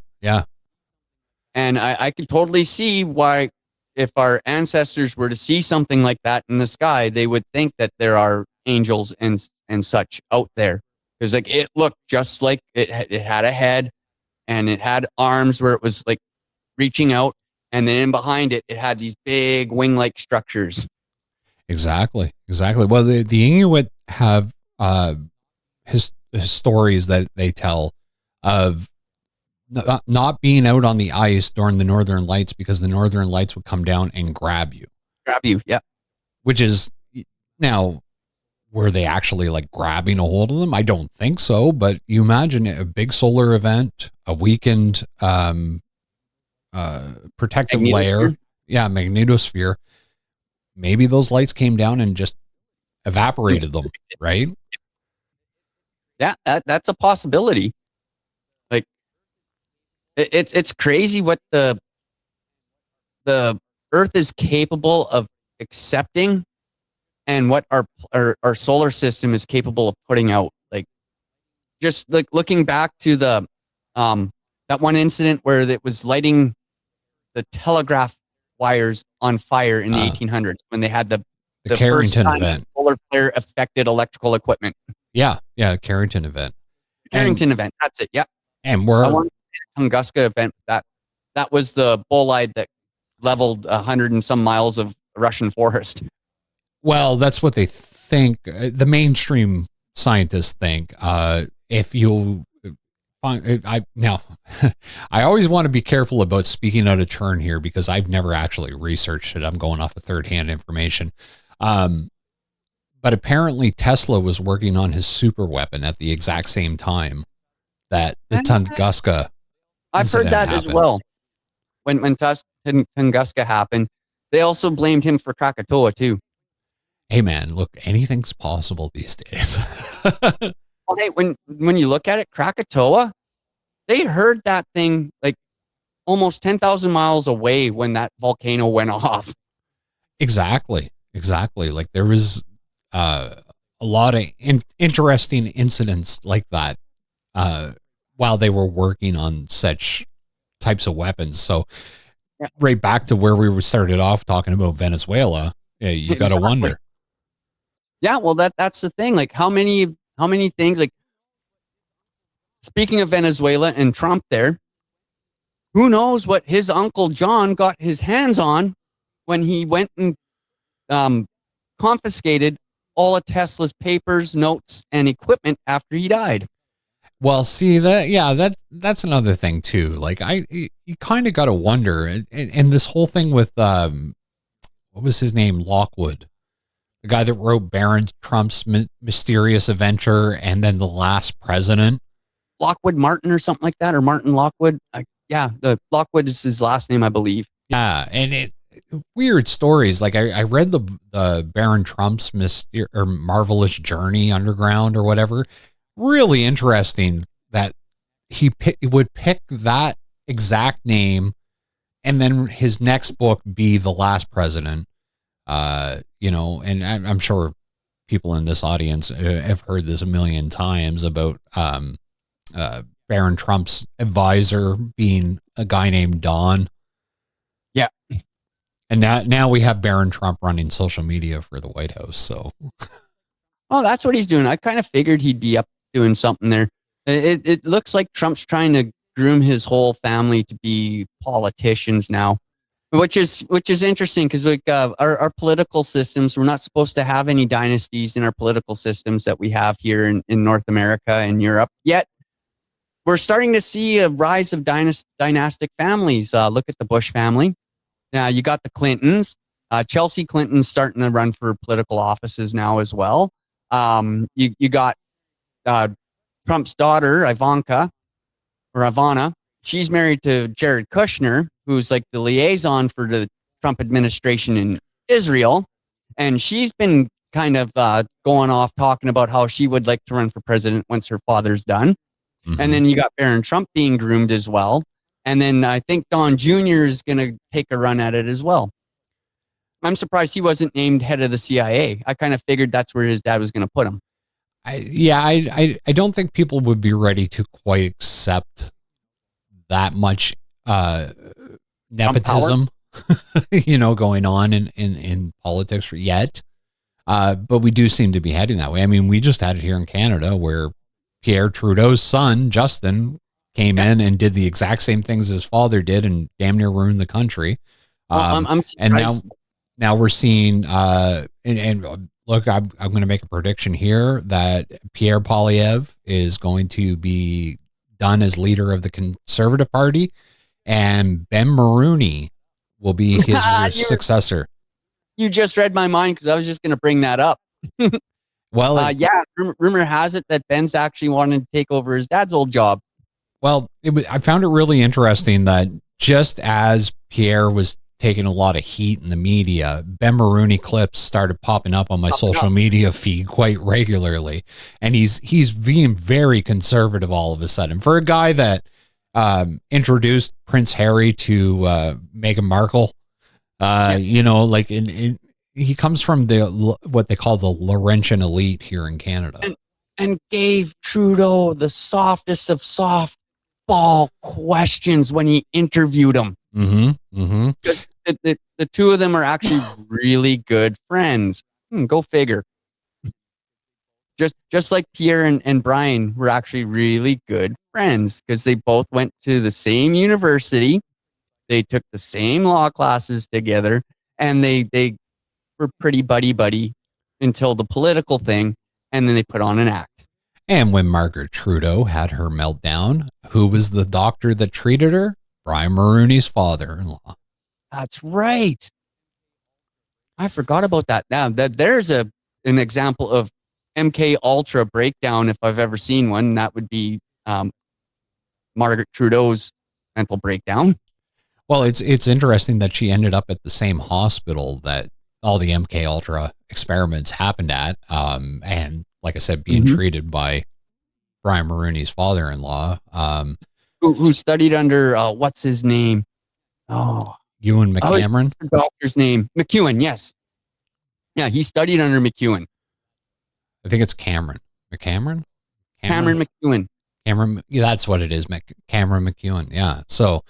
And I could totally see why, if our ancestors were to see something like that in the sky, they would think that there are angels and such out there. Because like it looked just like it had a head and it had arms where it was like reaching out, and then in behind it had these big wing-like structures. Exactly. Well, the Inuit have his stories that they tell of not being out on the ice during the northern lights, because the northern lights would come down and grab you. Yeah. Which is, now, were they actually like grabbing a hold of them? I don't think so, but you imagine a big solar event, a weakened protective layer. Yeah, magnetosphere. maybe those lights came down and just evaporated them, right? Yeah, that's a possibility. Like it's crazy what the Earth is capable of accepting, and what our solar system is capable of putting out. Like, just like looking back to the that one incident where it was lighting the telegraph wires on fire in the 1800s, when they had the first Carrington time event. solar flare affected electrical equipment. Yeah, Carrington event. Carrington event. That's it. Yeah. And I want to say the Tunguska event. That was the bolide that leveled 100 and some miles of Russian forest. well, that's what they think. The mainstream scientists think. If you find, I always want to be careful about speaking out of turn here because I've never actually researched it. I'm going off of third-hand information. But apparently Tesla was working on his super weapon at the exact same time that the Tunguska. I've heard that happened as well. When Tunguska happened, they also blamed him for Krakatoa too. Hey man, look, anything's possible these days. Well, hey, when you look at it, Krakatoa, they heard that thing like almost 10,000 miles away when that volcano went off. Exactly. Like there was a lot of interesting incidents like that while they were working on such types of weapons. So right back to where we started off talking about Venezuela, you got to wonder. Yeah, well, that's the thing. Like how many things, like speaking of Venezuela and Trump there, who knows what his uncle John got his hands on when he went and confiscated all of Tesla's papers, notes, and equipment after he died. Well, see that's another thing too. Like you kind of got to wonder, and this whole thing with what was his name, Lockwood, the guy that wrote Barron Trump's Mysterious Adventure, and then The Last President, Lockwood Martin or something like that, or Martin Lockwood. The Lockwood is his last name, I believe. Yeah, and weird stories. Like I read the Barron Trump's Marvelous Journey Underground or whatever. Really interesting that he would pick that exact name, and then his next book be The Last President. And I'm sure people in this audience have heard this a million times about Barron Trump's advisor being a guy named Don. Yeah. And now we have Barron Trump running social media for the White House. So, oh, that's what he's doing. I kind of figured he'd be up doing something there. It looks like Trump's trying to groom his whole family to be politicians now, which is interesting because like our political systems, we're not supposed to have any dynasties in our political systems that we have here in North America and Europe. Yet we're starting to see a rise of dynastic families. Look at the Bush family. Now you got the Clintons. Chelsea Clinton's starting to run for political offices now as well. You got Trump's daughter, Ivana. She's married to Jared Kushner, who's like the liaison for the Trump administration in Israel. And she's been kind of going off talking about how she would like to run for president once her father's done. Mm-hmm. And then you got Barron Trump being groomed as well. And then I think Don Jr. is going to take a run at it as well. I'm surprised he wasn't named head of the CIA. I kind of figured that's where his dad was going to put him. I don't think people would be ready to quite accept that much nepotism, going on in politics yet. But we do seem to be heading that way. I mean, we just had it here in Canada where Pierre Trudeau's son, Justin, came in and did the exact same things his father did and damn near ruined the country. And now we're seeing, and look, I'm going to make a prediction here that Pierre Poilievre is going to be done as leader of the Conservative Party, and Ben Mulroney will be his successor. You just read my mind because I was just going to bring that up. Well, rumor has it that Ben's actually wanting to take over his dad's old job. Well, I found it really interesting that just as Pierre was taking a lot of heat in the media. Ben Maroney clips started popping up on my social media feed quite regularly, and he's being very conservative all of a sudden for a guy that introduced Prince Harry to Meghan Markle. You know, like he comes from what they call the Laurentian elite here in Canada, and gave Trudeau the softest of softball questions when he interviewed him. Because the two of them are actually really good friends. Go figure. Just like Pierre and Brian were actually really good friends because they both went to the same university. They took the same law classes together, and they were pretty buddy until the political thing, and then they put on an act. And when Margaret Trudeau had her meltdown, who was the doctor that treated her? Brian Mulroney's father-in-law. That's right. I forgot about that. Now that there's an example of MK Ultra breakdown, if I've ever seen one, that would be Margaret Trudeau's mental breakdown. Well, it's interesting that she ended up at the same hospital that all the MK Ultra experiments happened at, and like I said, being treated by Brian Mulroney's father-in-law, who studied under what's his name? Oh, Ewan McCameron. The doctor's name, McEwen. Yes, yeah, he studied under McEwen. I think it's Cameron McCameron. Cameron McEwen. Cameron, yeah, that's what it is. Cameron McEwen. Yeah, so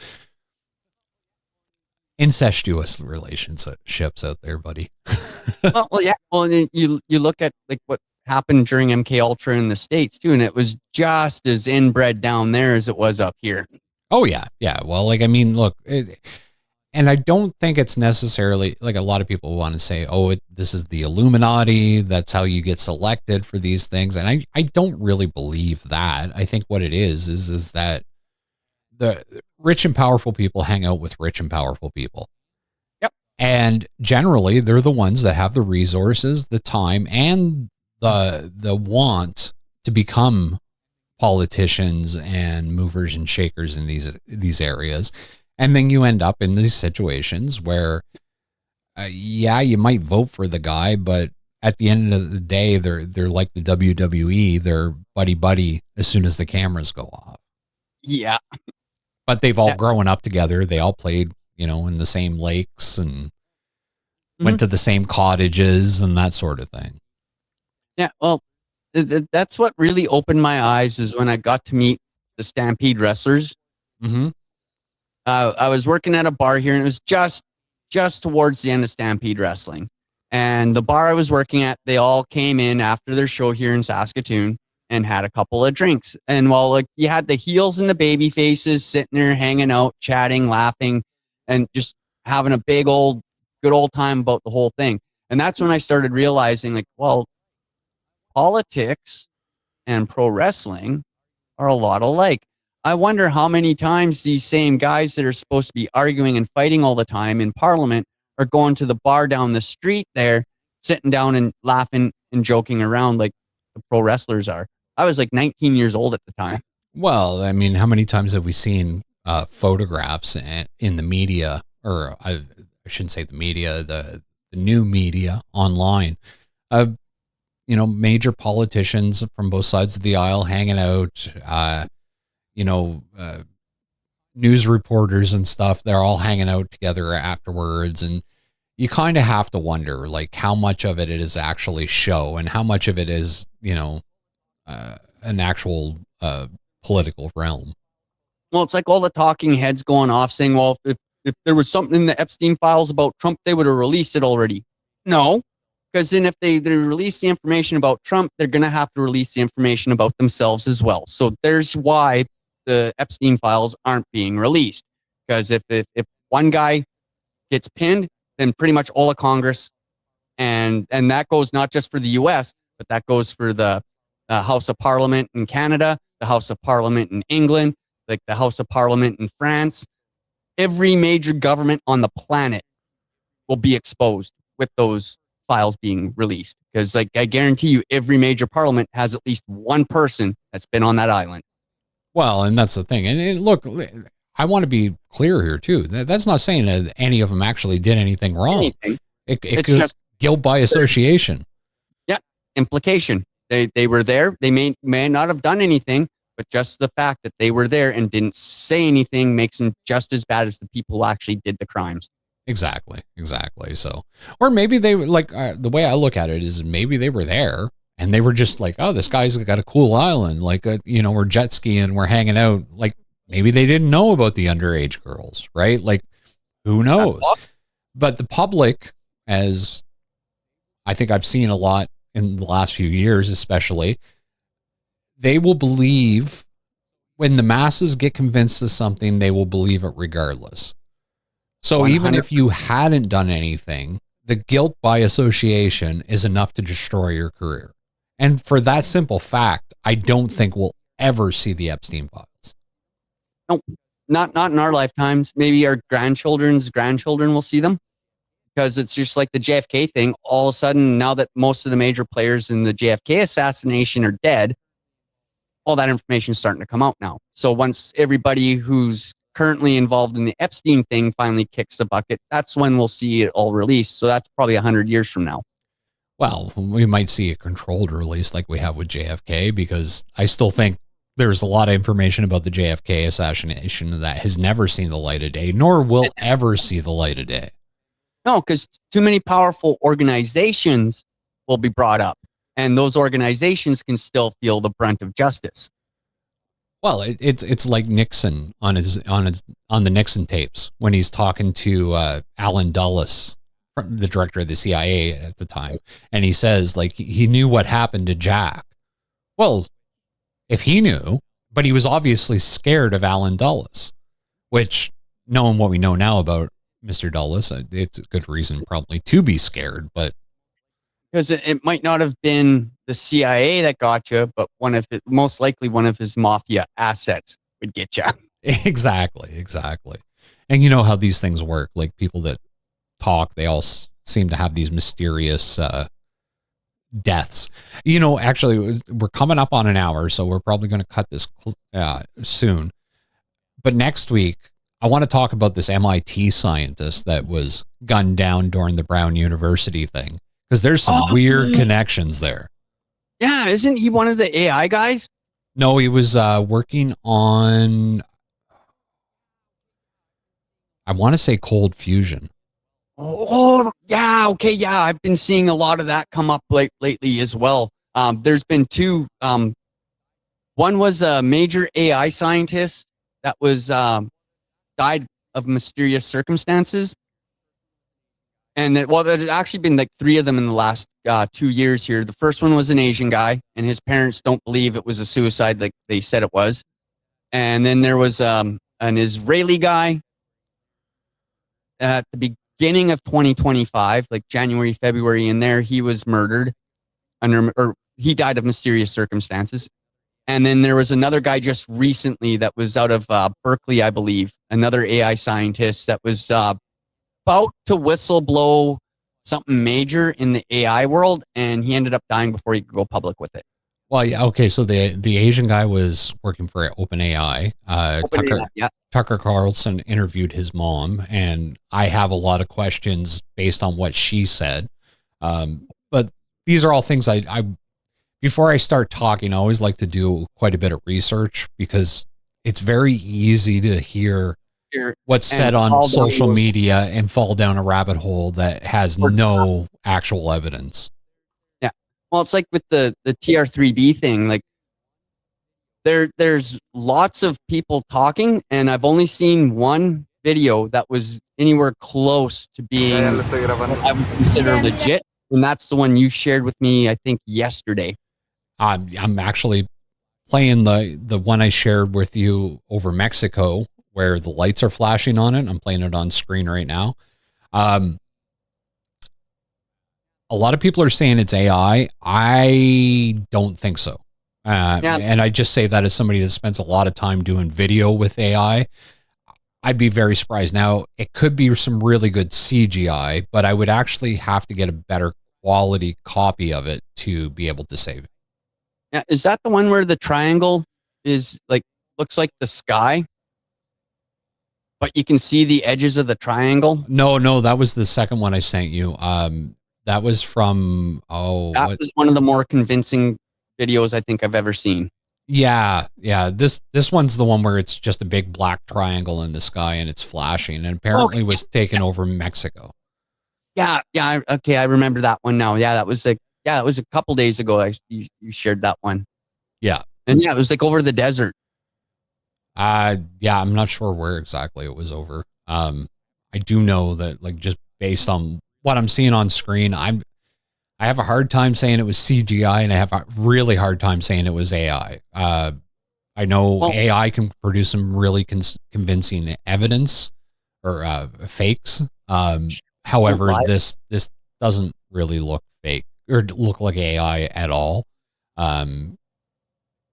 incestuous relationships out there, buddy. well, yeah. Well, and then you look at like what happened during MK Ultra in the States too, and it was just as inbred down there as it was up here. Oh yeah, yeah. Well, like I mean, look, and I don't think it's necessarily like a lot of people want to say, oh, this is the Illuminati. That's how you get selected for these things, and I don't really believe that. I think what it is that the rich and powerful people hang out with rich and powerful people. Yep. And generally, they're the ones that have the resources, the time, and the want to become politicians and movers and shakers in these areas. And then you end up in these situations where, you might vote for the guy, but at the end of the day, they're like the WWE. They're buddy as soon as the cameras go off. Yeah. But they've all grown up together. They all played, in the same lakes and went to the same cottages and that sort of thing. Yeah, well, that's what really opened my eyes is when I got to meet the Stampede wrestlers. I was working at a bar here, and it was just towards the end of Stampede Wrestling. And the bar I was working at, they all came in after their show here in Saskatoon and had a couple of drinks. And while like you had the heels and the baby faces sitting there hanging out, chatting, laughing, and just having a good old time about the whole thing. And that's when I started realizing like, well, politics and pro wrestling are a lot alike. I wonder how many times these same guys that are supposed to be arguing and fighting all the time in Parliament are going to the bar down the street there, sitting down and laughing and joking around like the pro wrestlers are. I was like 19 years old at the time. Well, I mean, how many times have we seen photographs in the media, or I shouldn't say the media, the new media online of, major politicians from both sides of the aisle hanging out, news reporters and stuff. They're all hanging out together afterwards. And you kind of have to wonder like how much of it is actually show and how much of it is, an actual political realm. Well, it's like all the talking heads going off saying, well, if there was something in the Epstein files about Trump, they would have released it already. No, because then if they release the information about Trump, they're going to have to release the information about themselves as well. So there's why the Epstein files aren't being released. Because if one guy gets pinned, then pretty much all of Congress, and that goes not just for the U.S., but that goes for the House of Parliament in Canada, the House of Parliament in England, like the House of Parliament in France. Every major government on the planet will be exposed with those files being released. Because like I guarantee you, every major parliament has at least one person that's been on that island. Well, and that's the thing. And look, I want to be clear here too. That's not saying that any of them actually did anything wrong. Anything. It's It's just guilt by association. Yeah, implication. They were there. They may not have done anything, but just the fact that they were there and didn't say anything makes them just as bad as the people who actually did the crimes. Exactly. So, or maybe they like the way I look at it is maybe they were there and they were just like, oh, this guy's got a cool island. Like, we're jet skiing, we're hanging out. Like maybe they didn't know about the underage girls, right? Like, who knows? But the public, as I think I've seen a lot in the last few years, especially, they will believe when the masses get convinced of something, they will believe it regardless. So 100%. Even if you hadn't done anything, the guilt by association is enough to destroy your career. And for that simple fact, I don't think we'll ever see the Epstein files. No, not in our lifetimes. Maybe our grandchildren's grandchildren will see them, because it's just like the JFK thing. All of a sudden, now that most of the major players in the JFK assassination are dead, all that information is starting to come out now. So once everybody who's currently involved in the Epstein thing finally kicks the bucket, that's when we'll see it all released. So that's probably 100 years from now. Well, we might see a controlled release like we have with JFK, because I still think there's a lot of information about the JFK assassination that has never seen the light of day, nor will ever see the light of day. No, because too many powerful organizations will be brought up, and those organizations can still feel the brunt of justice. Well, it's like Nixon on the Nixon tapes when he's talking to Alan Dulles, the director of the CIA at the time, and he says like he knew what happened to Jack. Well, if he knew, but he was obviously scared of Alan Dulles, which, knowing what we know now about Mr. Dulles, it's a good reason probably to be scared, but because it might not have been the CIA that got you, but most likely one of his mafia assets would get you. Exactly. And you know how these things work. Like people that talk, they all seem to have these mysterious deaths. Actually, we're coming up on an hour, so we're probably going to cut this soon. But next week, I want to talk about this MIT scientist that was gunned down during the Brown University thing, because there's some weird connections there. Yeah, isn't he one of the AI guys? No, he was working on, I want to say cold fusion. Oh, yeah. Okay. Yeah. I've been seeing a lot of that come up lately as well. There's been two. One was a major AI scientist that was died of mysterious circumstances. And there's actually been like three of them in the last 2 years here. The first one was an Asian guy, and his parents don't believe it was a suicide like they said it was. And then there was an Israeli guy at the beginning of 2025, like January, February, in there, he was murdered or he died of mysterious circumstances. And then there was another guy just recently that was out of Berkeley, I believe, another AI scientist that was about to whistleblow something major in the AI world, and he ended up dying before he could go public with it. Well, yeah, okay. So the Asian guy was working for OpenAI. Tucker Carlson interviewed his mom, and I have a lot of questions based on what she said. But these are all things I before I start talking, I always like to do quite a bit of research, because it's very easy to hear what's said on social media and fall down a rabbit hole that has no actual evidence. Yeah. Well, it's like with the TR3B thing, like there's lots of people talking, and I've only seen one video that was anywhere close to being what I would consider legit, and that's the one you shared with me, I think, yesterday. I'm actually playing the one I shared with you over Mexico, where the lights are flashing on it. I'm playing it on screen right now. A lot of people are saying it's AI. I don't think so. And I just say that as somebody that spends a lot of time doing video with AI. I'd be very surprised. Now, it could be some really good CGI, but I would actually have to get a better quality copy of it to be able to save it. Yeah, is that the one where the triangle is like looks like the sky? but you can see the edges of the triangle. No, that was the second one I sent you. That was from That was one of the more convincing videos I think I've ever seen. Yeah. This one's the one where it's just a big black triangle in the sky and it's flashing, and apparently was taken over Mexico. Yeah. Okay, I remember that one now. Yeah, that was it was a couple days ago. You shared that one. Yeah. And yeah, it was like over the desert. Yeah, I'm not sure where exactly it was over. I do know that, like, just based on what I'm seeing on screen, I have a hard time saying it was CGI, and I have a really hard time saying it was AI. I know AI can produce some really convincing evidence or fakes. However, this doesn't really look fake or look like AI at all.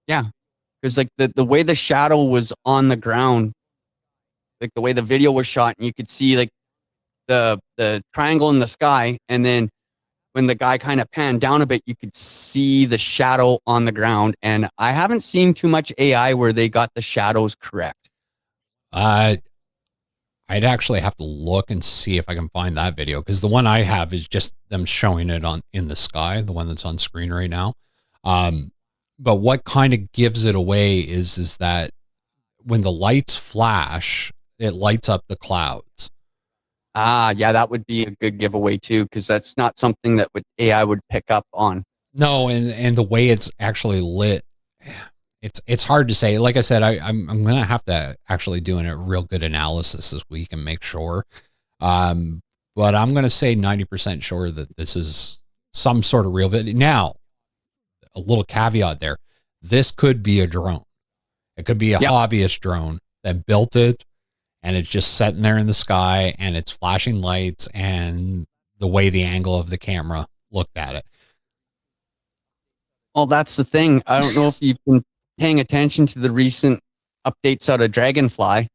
Yeah, because like the way the shadow was on the ground, like the way the video was shot, and you could see like the triangle in the sky, and then when the guy kind of panned down a bit, you could see the shadow on the ground. And I haven't seen too much AI where they got the shadows correct. I'd actually have to look and see if I can find that video, because the one I have is just them showing it in the sky, the one that's on screen right now. But what kind of gives it away is that when the lights flash, it lights up the clouds. Yeah, that would be a good giveaway too, because that's not something that AI would pick up on. No, and the way it's actually lit, it's hard to say. Like I said, I'm gonna have to actually do a real good analysis this week and make sure. But I'm gonna say 90% sure that this is some sort of real video. Now, a little caveat there: this could be a drone. It could be a hobbyist drone that built it, and it's just sitting there in the sky, and it's flashing lights, and the way the angle of the camera looked at it. Well, that's the thing. I don't know if you've been paying attention to the recent updates out of Dragonfly.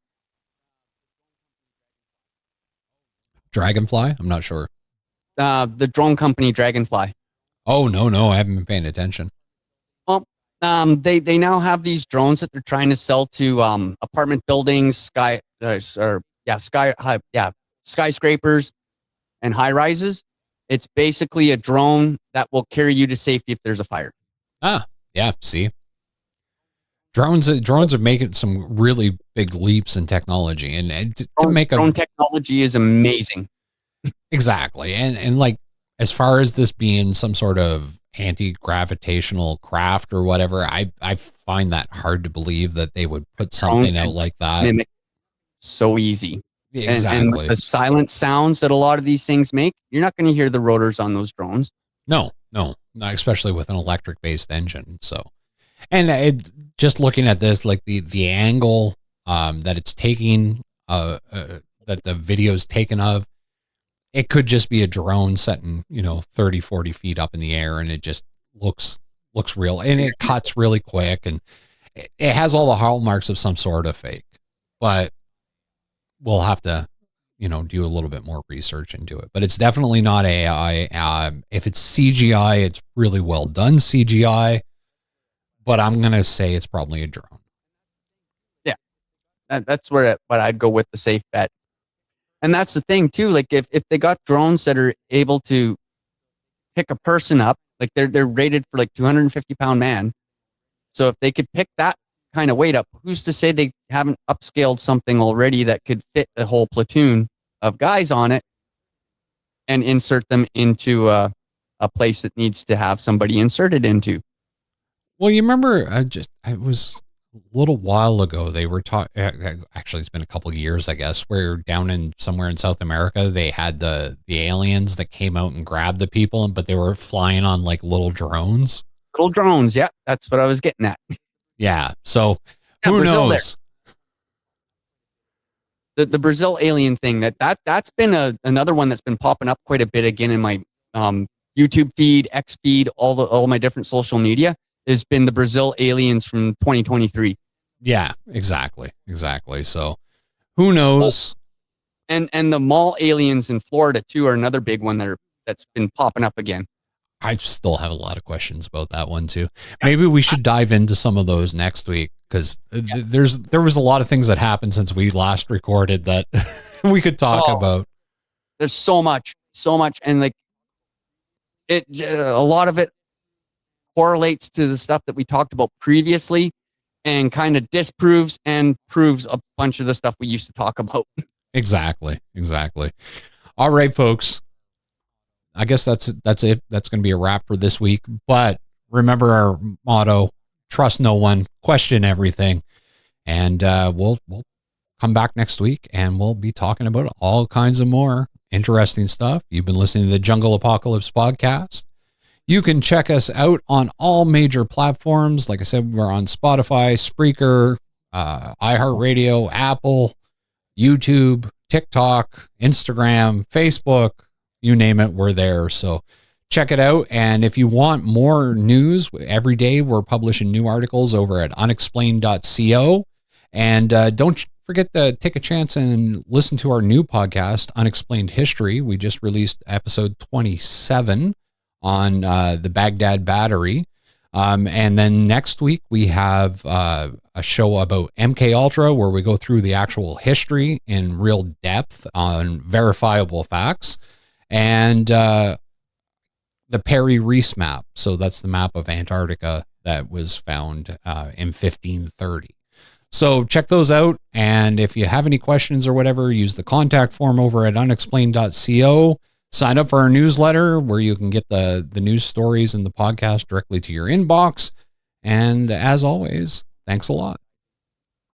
Dragonfly? I'm not sure. The drone company Dragonfly. Oh, no, I haven't been paying attention. Well, they now have these drones that they're trying to sell to apartment buildings, skyscrapers and high rises. It's basically a drone that will carry you to safety if there's a fire. Yeah, see. Drones are making some really big leaps in technology, and to make drone technology is amazing. Exactly. And like, as far as this being some sort of anti-gravitational craft or whatever, I find that hard to believe that they would put something out like that. Mimic so easy. Exactly. And the silent sounds that a lot of these things make, you're not going to hear the rotors on those drones. No, not especially with an electric based engine. So, and just looking at this, like the angle that it's taking, that the video is taken of, it could just be a drone setting, 30, 40 feet up in the air, and it just looks real, and it cuts really quick, and it has all the hallmarks of some sort of fake, but we'll have to, do a little bit more research into it. But it's definitely not AI. If it's CGI, it's really well done CGI, but I'm going to say it's probably a drone. Yeah. That's what I'd go with, the safe bet. And that's the thing too. Like if they got drones that are able to pick a person up, like they're rated for like 250-pound man. So if they could pick that kind of weight up, who's to say they haven't upscaled something already that could fit a whole platoon of guys on it and insert them into a place that needs to have somebody inserted into? Well, you remember, it was a little while ago, they were talking, actually it's been a couple of years, I guess, where down somewhere in South America, they had the aliens that came out and grabbed the people, but they were flying on like little drones. Little drones. Yeah. That's what I was getting at. Yeah. So who knows? The Brazil alien thing, that's been another one that's been popping up quite a bit again in my YouTube feed, X feed, all my different social media, has been the Brazil aliens from 2023. Yeah, exactly. So who knows? And the mall aliens in Florida too are another big one that's been popping up again. I still have a lot of questions about that one too. Maybe we should dive into some of those next week, because there was a lot of things that happened since we last recorded that we could talk about. There's so much, and like a lot of it correlates to the stuff that we talked about previously, and kind of disproves and proves a bunch of the stuff we used to talk about. Exactly. All right, folks. I guess that's it. That's going to be a wrap for this week. But remember our motto: trust no one, question everything. And we'll come back next week, and we'll be talking about all kinds of more interesting stuff. You've been listening to the Jungle Apocalypse podcast. You can check us out on all major platforms. Like I said, we're on Spotify, Spreaker, iHeartRadio, Apple, YouTube, TikTok, Instagram, Facebook, you name it, we're there. So check it out. And if you want more news, every day we're publishing new articles over at unexplained.co. And don't forget to take a chance and listen to our new podcast, Unexplained History. We just released episode 27 on the Baghdad Battery. And then next week we have a show about MK Ultra, where we go through the actual history in real depth on verifiable facts, and the Perry Reese map. So that's the map of Antarctica that was found in 1530. So check those out. And if you have any questions or whatever, use the contact form over at unexplained.co. Sign up for our newsletter, where you can get the news stories and the podcast directly to your inbox. And as always, thanks a lot.